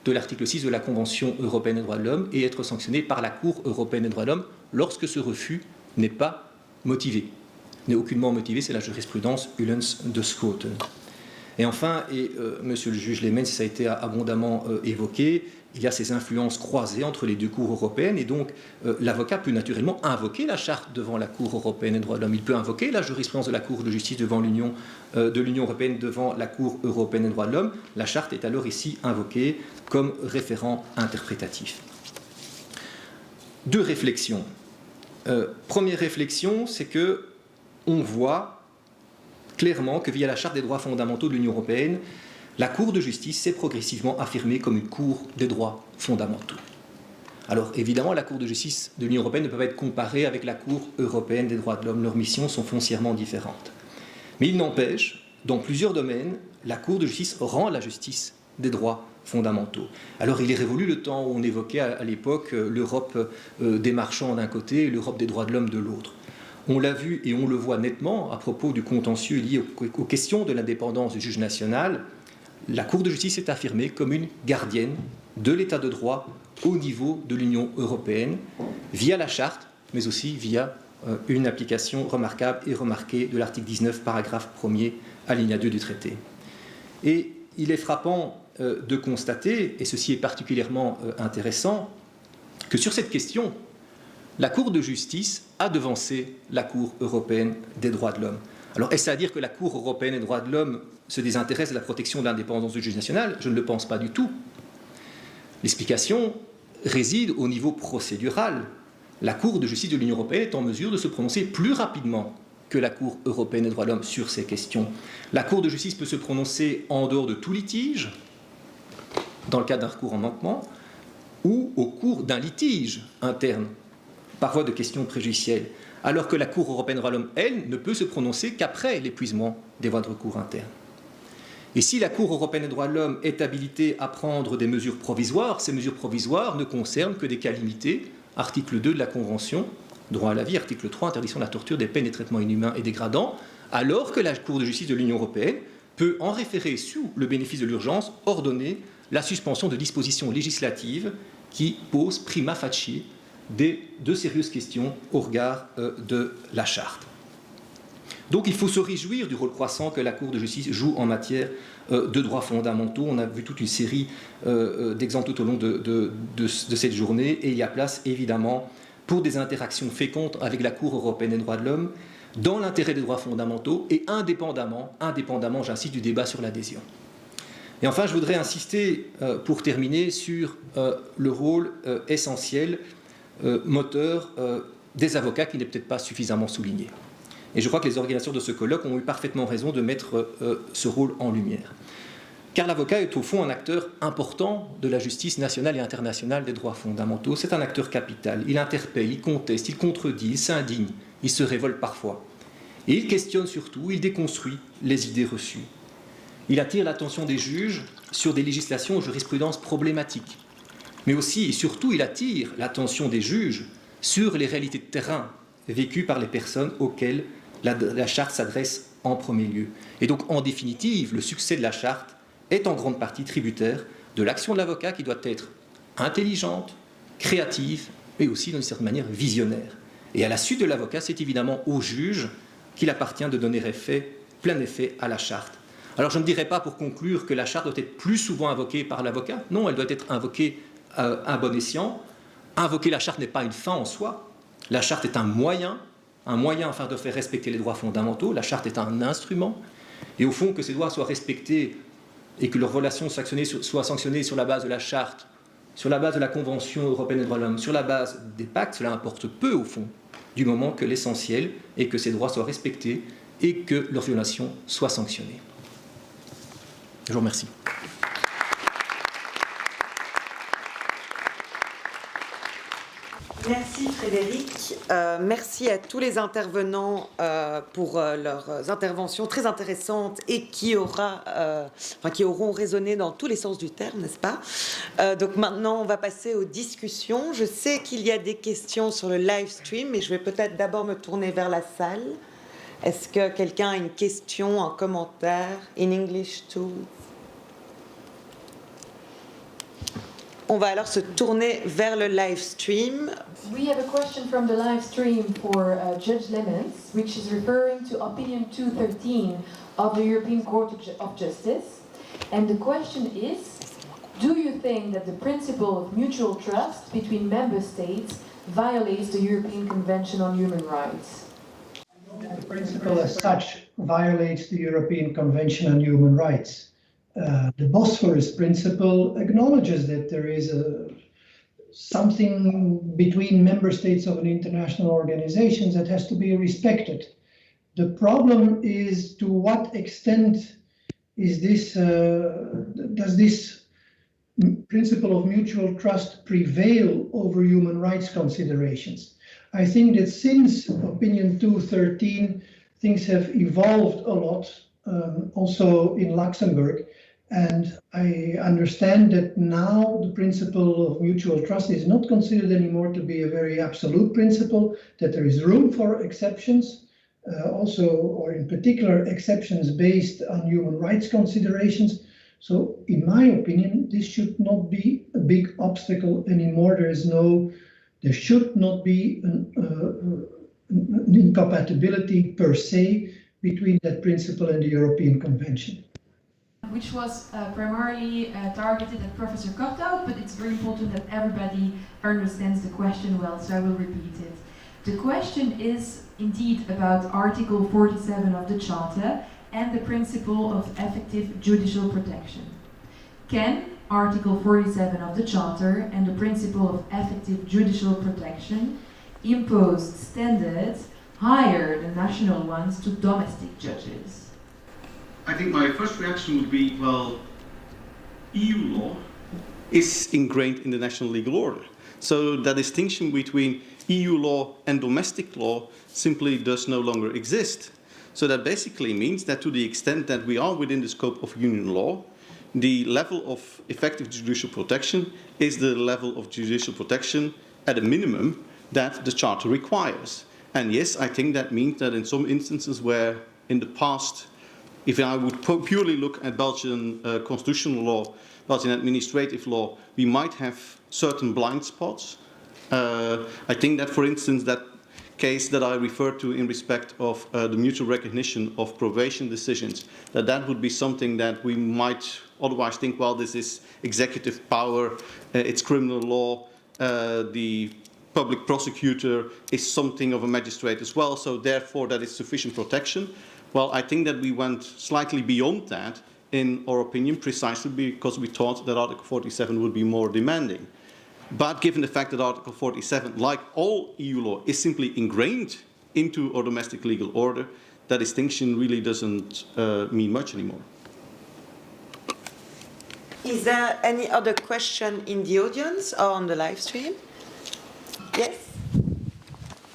Speaker 5: de l'article 6 de la Convention européenne des droits de l'homme et être sanctionné par la Cour européenne des droits de l'homme lorsque ce refus n'est pas motivé. N'est aucunement motivé, c'est la jurisprudence Ullens de Schoten. Et enfin, monsieur le juge Lemens, ça a été abondamment évoqué, il y a ces influences croisées entre les deux cours européennes, et donc l'avocat peut naturellement invoquer la Charte devant la Cour européenne des droits de l'homme. Il peut invoquer la jurisprudence de la Cour de justice devant de l'Union européenne devant la Cour européenne des droits de l'homme. La Charte est alors ici invoquée comme référent interprétatif. Deux réflexions. Première réflexion, c'est que on voit clairement que via la Charte des droits fondamentaux de l'Union européenne, la Cour de justice s'est progressivement affirmée comme une Cour des droits fondamentaux. Alors évidemment, la Cour de justice de l'Union européenne ne peut pas être comparée avec la Cour européenne des droits de l'homme. Leurs missions sont foncièrement différentes. Mais il n'empêche, dans plusieurs domaines, la Cour de justice rend la justice des droits fondamentaux. Alors il est révolu le temps où on évoquait à l'époque l'Europe des marchands d'un côté et l'Europe des droits de l'homme de l'autre. On l'a vu et on le voit nettement à propos du contentieux lié aux questions de l'indépendance du juge national. La Cour de justice est affirmée comme une gardienne de l'état de droit au niveau de l'Union européenne, via la Charte, mais aussi via une application remarquable et remarquée de l'article 19, paragraphe 1er, alinéa 2 du traité. Et il est frappant de constater, et ceci est particulièrement intéressant, que sur cette question, la Cour de justice a devancé la Cour européenne des droits de l'homme. Alors, est-ce à dire que la Cour européenne des droits de l'homme se désintéresse de la protection de l'indépendance du juge national? Je ne le pense pas du tout. L'explication réside au niveau procédural. La Cour de justice de l'Union européenne est en mesure de se prononcer plus rapidement que la Cour européenne des droits de l'homme sur ces questions. La Cour de justice peut se prononcer en dehors de tout litige, dans le cadre d'un recours en manquement, ou au cours d'un litige interne, par voie de questions préjudicielles, alors que la Cour européenne des droits de l'homme, elle, ne peut se prononcer qu'après l'épuisement des voies de recours internes. Et si la Cour européenne des droits de l'homme est habilitée à prendre des mesures provisoires, ces mesures provisoires ne concernent que des cas limités, article 2 de la Convention, droit à la vie, article 3, interdiction de la torture, des peines et traitements inhumains et dégradants, alors que la Cour de justice de l'Union européenne peut, en référé sous le bénéfice de l'urgence, ordonner la suspension de dispositions législatives qui posent prima facie de sérieuses questions au regard de la Charte. Donc il faut se réjouir du rôle croissant que la Cour de justice joue en matière de droits fondamentaux. On a vu toute une série d'exemples tout au long de cette journée, et il y a place évidemment pour des interactions fécondes avec la Cour européenne des droits de l'homme dans l'intérêt des droits fondamentaux et indépendamment, j'insiste, du débat sur l'adhésion. Et enfin, je voudrais insister, pour terminer, sur le rôle essentiel, moteur, des avocats qui n'est peut-être pas suffisamment souligné. Et je crois que les organisateurs de ce colloque ont eu parfaitement raison de mettre ce rôle en lumière. Car l'avocat est au fond un acteur important de la justice nationale et internationale des droits fondamentaux. C'est un acteur capital. Il interpelle, il conteste, il contredit, il s'indigne, il se révolte parfois. Et il questionne surtout, il déconstruit les idées reçues. Il attire l'attention des juges sur des législations ou jurisprudences problématiques. Mais aussi et surtout, il attire l'attention des juges sur les réalités de terrain vécues par les personnes auxquelles la charte s'adresse en premier lieu. Et donc, en définitive, le succès de la charte est en grande partie tributaire de l'action de l'avocat qui doit être intelligente, créative, mais aussi, d'une certaine manière, visionnaire. Et à la suite de l'avocat, c'est évidemment au juge qu'il appartient de donner plein effet à la charte. Alors, je ne dirais pas, pour conclure, que la charte doit être plus souvent invoquée par l'avocat. Non, elle doit être invoquée à bon escient. Invoquer la charte n'est pas une fin en soi. La charte est un moyen afin de faire respecter les droits fondamentaux. La charte est un instrument. Et au fond, que ces droits soient respectés et que leurs relations soient sanctionnées sur la base de la charte, sur la base de la Convention européenne des droits de l'homme, sur la base des pactes, cela importe peu au fond, du moment que l'essentiel est que ces droits soient respectés et que leurs violations soient sanctionnées. Je vous remercie.
Speaker 1: Merci Frédéric. Merci à tous les intervenants pour leurs interventions très intéressantes et qui auront résonné dans tous les sens du terme, n'est-ce pas? Donc maintenant, on va passer aux discussions. Je sais qu'il y a des questions sur le live stream, mais je vais peut-être d'abord me tourner vers la salle. Est-ce que quelqu'un a une question, un commentaire? In English too? On va alors se tourner vers le live stream.
Speaker 7: We have a question from the live stream for Judge Lemons, which is referring to Opinion 213 of the European Court of Justice. And the question is, do you think that the principle of mutual trust between member states violates the European Convention on Human Rights?
Speaker 6: The principle as such violates the European Convention on Human Rights. The Bosphorus principle acknowledges that there is something between member states of an international organization that has to be respected. The problem is, to what extent is this, does this principle of mutual trust prevail over human rights considerations? I think that since Opinion 213, things have evolved a lot, also in Luxembourg. And I understand that now the principle of mutual trust is not considered anymore to be a very absolute principle, that there is room for exceptions, also, or in particular, exceptions based on human rights considerations. So in my opinion, this should not be a big obstacle anymore. There should not be an incompatibility per se between that principle and the European Convention.
Speaker 7: Which was primarily targeted at Professor Kotto, but it's very important that everybody understands the question well, so I will repeat it. The question is indeed about Article 47 of the Charter and the principle of effective judicial protection. Can Article 47 of the Charter and the principle of effective judicial protection impose standards higher than national ones to domestic judges?
Speaker 4: I think my first reaction would be, well, EU law is ingrained in the national legal order. So the distinction between EU law and domestic law simply does no longer exist. So that basically means that to the extent that we are within the scope of union law, the level of effective judicial protection is the level of judicial protection at a minimum that the Charter requires. And yes, I think that means that in some instances where in the past, if I would purely look at Belgian constitutional law, Belgian administrative law, we might have certain blind spots. I think that, for instance, that case that I referred to in respect of the mutual recognition of probation decisions, that would be something that we might otherwise think, well, this is executive power, it's criminal law, the public prosecutor is something of a magistrate as well, so therefore that is sufficient protection. Well, I think that we went slightly beyond that in our opinion, precisely because we thought that Article 47 would be more demanding. But given the fact that Article 47, like all EU law, is simply ingrained into our domestic legal order, that distinction really doesn't mean much anymore.
Speaker 1: Is there any other question in the audience or on the live stream? Yes?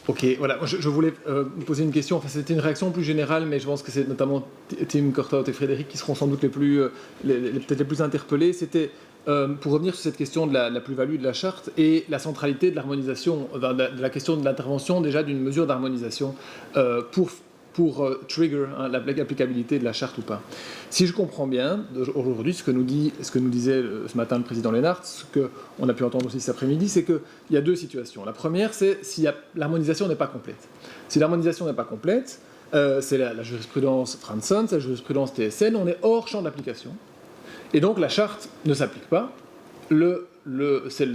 Speaker 8: Ok, voilà, je voulais vous poser une question, enfin c'était une réaction plus générale, mais je pense que c'est notamment Tim Courtauld et Frédéric qui seront sans doute peut-être les plus interpellés. C'était pour revenir sur cette question de la plus-value de la charte et la centralité de l'harmonisation, de la question de l'intervention déjà d'une mesure d'harmonisation pour trigger l'applicabilité de la charte ou pas. Si je comprends bien, aujourd'hui, ce que nous disait ce matin le président Lennart, ce qu'on a pu entendre aussi cet après-midi, c'est qu'il y a deux situations. La première, c'est si l'harmonisation n'est pas complète. Si l'harmonisation n'est pas complète, c'est la jurisprudence Franson, c'est la jurisprudence TSN, on est hors champ d'application. Et donc la charte ne s'applique pas. C'est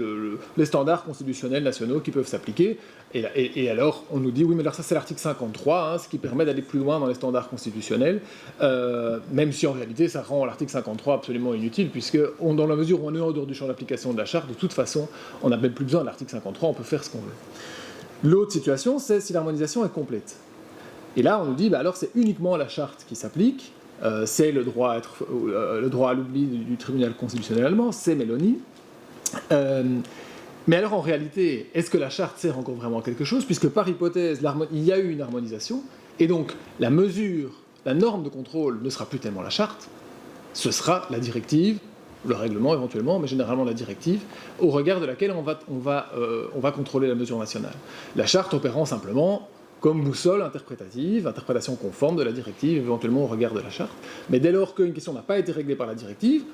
Speaker 8: les standards constitutionnels nationaux qui peuvent s'appliquer. Et alors, on nous dit, oui, mais alors ça, c'est l'article 53, ce qui permet d'aller plus loin dans les standards constitutionnels, même si en réalité, ça rend l'article 53 absolument inutile, puisque dans la mesure où on est en dehors du champ d'application de la charte, de toute façon, on n'a même plus besoin de l'article 53, on peut faire ce qu'on veut. L'autre situation, c'est si l'harmonisation est complète. Et là, on nous dit, alors c'est uniquement la charte qui s'applique, c'est le droit à l'oubli du tribunal constitutionnel allemand, c'est Meloni. Mais alors en réalité, est-ce que la charte sert encore vraiment à quelque chose, puisque par hypothèse, il y a eu une harmonisation, et donc la norme de contrôle ne sera plus tellement la charte, ce sera la directive, le règlement éventuellement, mais généralement la directive, au regard de laquelle on va contrôler la mesure nationale. La charte opérant simplement comme boussole interprétation conforme de la directive, éventuellement au regard de la charte. Mais dès lors qu'une question n'a pas été réglée par la directive,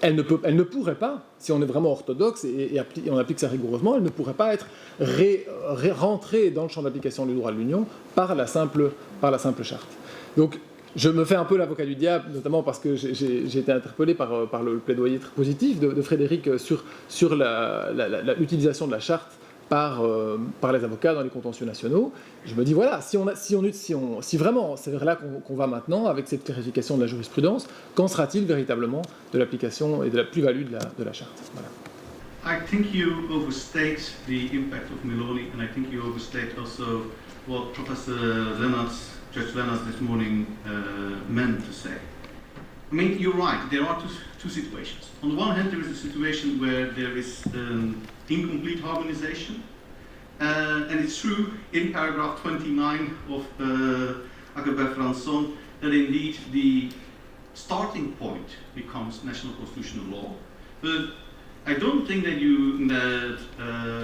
Speaker 8: elle ne pourrait pas, si on est vraiment orthodoxe et on applique ça rigoureusement, elle ne pourrait pas être rentrée dans le champ d'application du droit de l'Union par la simple charte. Donc, je me fais un peu l'avocat du diable, notamment parce que j'ai été interpellé par le plaidoyer très positif de Frédéric sur l'utilisation de la charte par les avocats dans les contentieux nationaux. Je me dis, voilà, si vraiment c'est vers là qu'on va maintenant, avec cette clarification de la jurisprudence, qu'en sera-t-il véritablement de l'application et de la plus-value de la charte? Voilà.
Speaker 9: I think you overstate the impact of Meloni, and I think you overstate also what Professor Judge Lennart this morning meant to say. I mean, you're right, there are two situations. On the one hand, there is a situation where there is incomplete harmonization, and it's true in paragraph 29 of Agabert Franson that indeed the starting point becomes national constitutional law. But I don't think that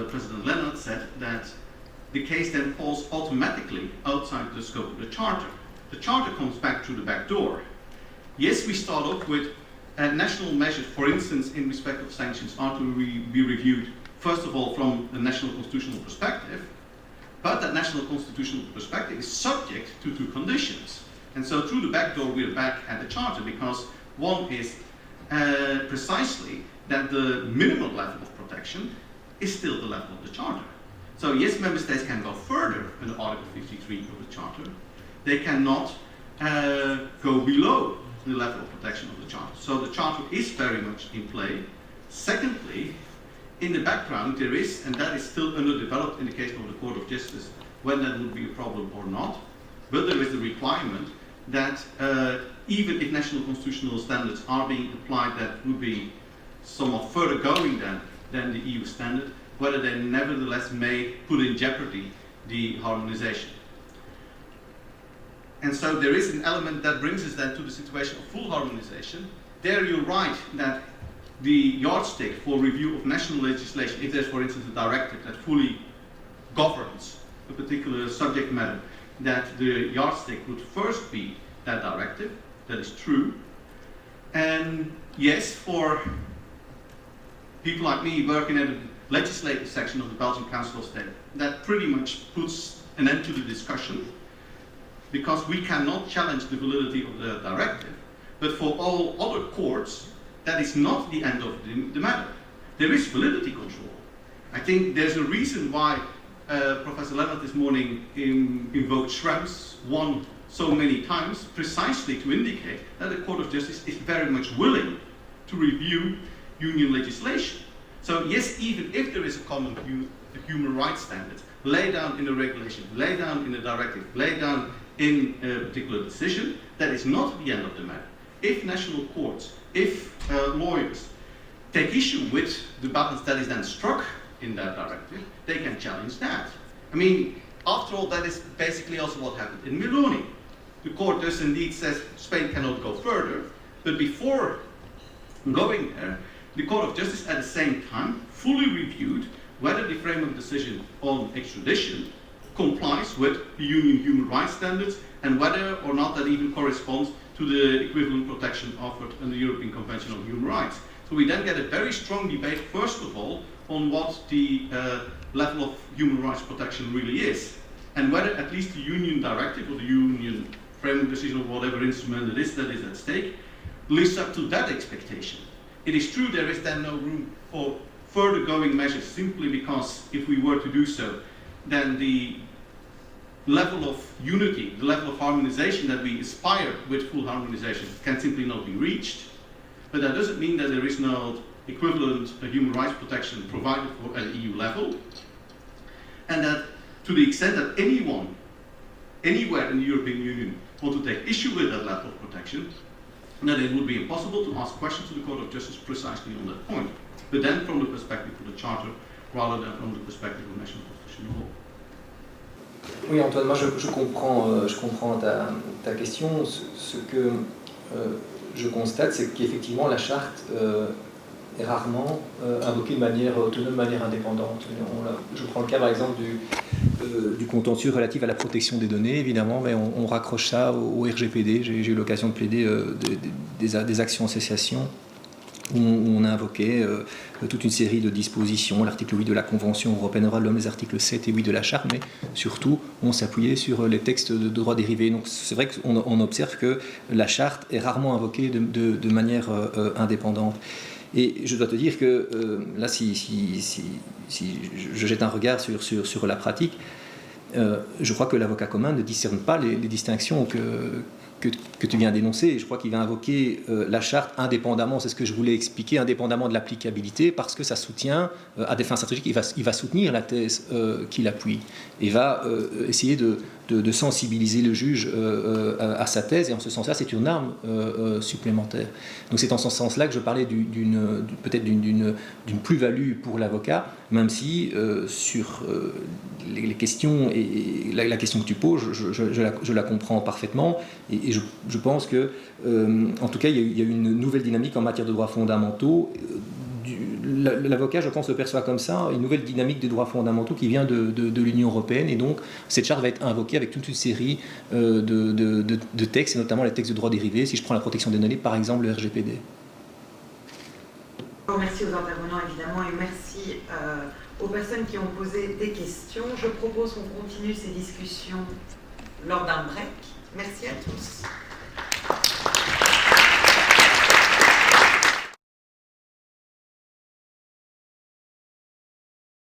Speaker 9: President Lennart said that the case then falls automatically outside the scope of the Charter. The Charter comes back through the back door. Yes, we start off with national measures, for instance, in respect of sanctions, are to be reviewed, first of all, from a national constitutional perspective, but that national constitutional perspective is subject to two conditions. And so through the back door, we're back at the Charter, because one is precisely that the minimum level of protection is still the level of the Charter. So yes, member states can go further under Article 53 of the Charter. They cannot go below the level of protection of the Charter. So the Charter is very much in play. Secondly, in the background there is, and that is still underdeveloped in the case of the Court of Justice, whether that would be a problem or not, but there is the requirement that even if national constitutional standards are being applied that would be somewhat further going than the EU standard, whether they nevertheless may put in jeopardy the harmonization. And so there is an element that brings us then to the situation of full harmonization. There you're right that the yardstick for review of national legislation, if there's for instance a directive that fully governs a particular subject matter, that the yardstick would first be that directive. That is true. And yes, for people like me working in the legislative section of the Belgian Council of State, that pretty much puts an end to the discussion, because we cannot challenge the validity of the directive. But for all other courts, that is not the end of the matter. There is validity control. I think there's a reason why Professor Lennart this morning invoked Schrems 1 so many times, precisely to indicate that the Court of Justice is very much willing to review union legislation. So yes, even if there is a common human rights standard, lay down in a regulation, lay down in a directive, lay down in a particular decision, that is not the end of the matter. If national courts, if lawyers take issue with the balance that is then struck in that directive, they can challenge that. I mean, after all, that is basically also what happened in Meloni. The court does indeed says Spain cannot go further, but before going there, the Court of Justice at the same time fully reviewed whether the framework decision on extradition complies with the Union human rights standards and whether or not that even corresponds to the equivalent protection offered under the European Convention on Human Rights. So we then get a very strong debate, first of all, on what the level of human rights protection really is, and whether at least the Union directive or the Union framework decision or whatever instrument it is that is at stake lives up to that expectation. It is true there is then no room for further going measures simply because if we were to do so, then the level of unity, the level of harmonization that we aspire with full harmonization can simply not be reached. But that doesn't mean that there is no equivalent human rights protection provided for at EU level, and that to the extent that anyone, anywhere in the European Union, want to take issue with that level of protection, then it would be impossible to ask questions to the Court of Justice precisely on that point. But then from the perspective of the Charter, rather than from the perspective of national constitutional law.
Speaker 5: Oui, Antoine, moi je comprends ta question. Ce que je constate, c'est qu'effectivement la charte est rarement invoquée de manière autonome, de manière indépendante. Je prends le cas par exemple du contentieux relatif à la protection des données, évidemment, mais on raccroche ça au RGPD. J'ai eu l'occasion de plaider des actions associations où on a invoqué toute une série de dispositions, l'article 8 de la Convention européenne des droits de l'homme, les articles 7 et 8 de la Charte, mais surtout on s'appuyait sur les textes de droit dérivé. Donc c'est vrai qu'on observe que la Charte est rarement invoquée de manière indépendante. Et je dois te dire que là, si je jette un regard sur la pratique, je crois que l'avocat commun ne discerne pas les distinctions que tu viens d'énoncer, et je crois qu'il va invoquer la charte indépendamment, c'est ce que je voulais expliquer, indépendamment de l'applicabilité, parce que ça soutient, à des fins stratégiques, il va soutenir la thèse qu'il appuie, et va essayer de sensibiliser le juge à sa thèse, et en ce sens-là, c'est une arme supplémentaire. Donc c'est en ce sens-là que je parlais peut-être d'une plus-value pour l'avocat, même si sur les questions, et la question que tu poses, je la comprends parfaitement, et je pense que, en tout cas, il y a une nouvelle dynamique en matière de droits fondamentaux. L'avocat, je pense, le perçoit comme ça, une nouvelle dynamique des droits fondamentaux qui vient de l'Union européenne, et donc cette charte va être invoquée avec toute une série de textes, et notamment les textes de droit dérivé, si je prends la protection des données, par exemple le RGPD.
Speaker 1: Merci aux intervenants, évidemment, et merci aux personnes qui ont posé des questions. Je propose qu'on continue ces discussions lors d'un break. Merci à tous.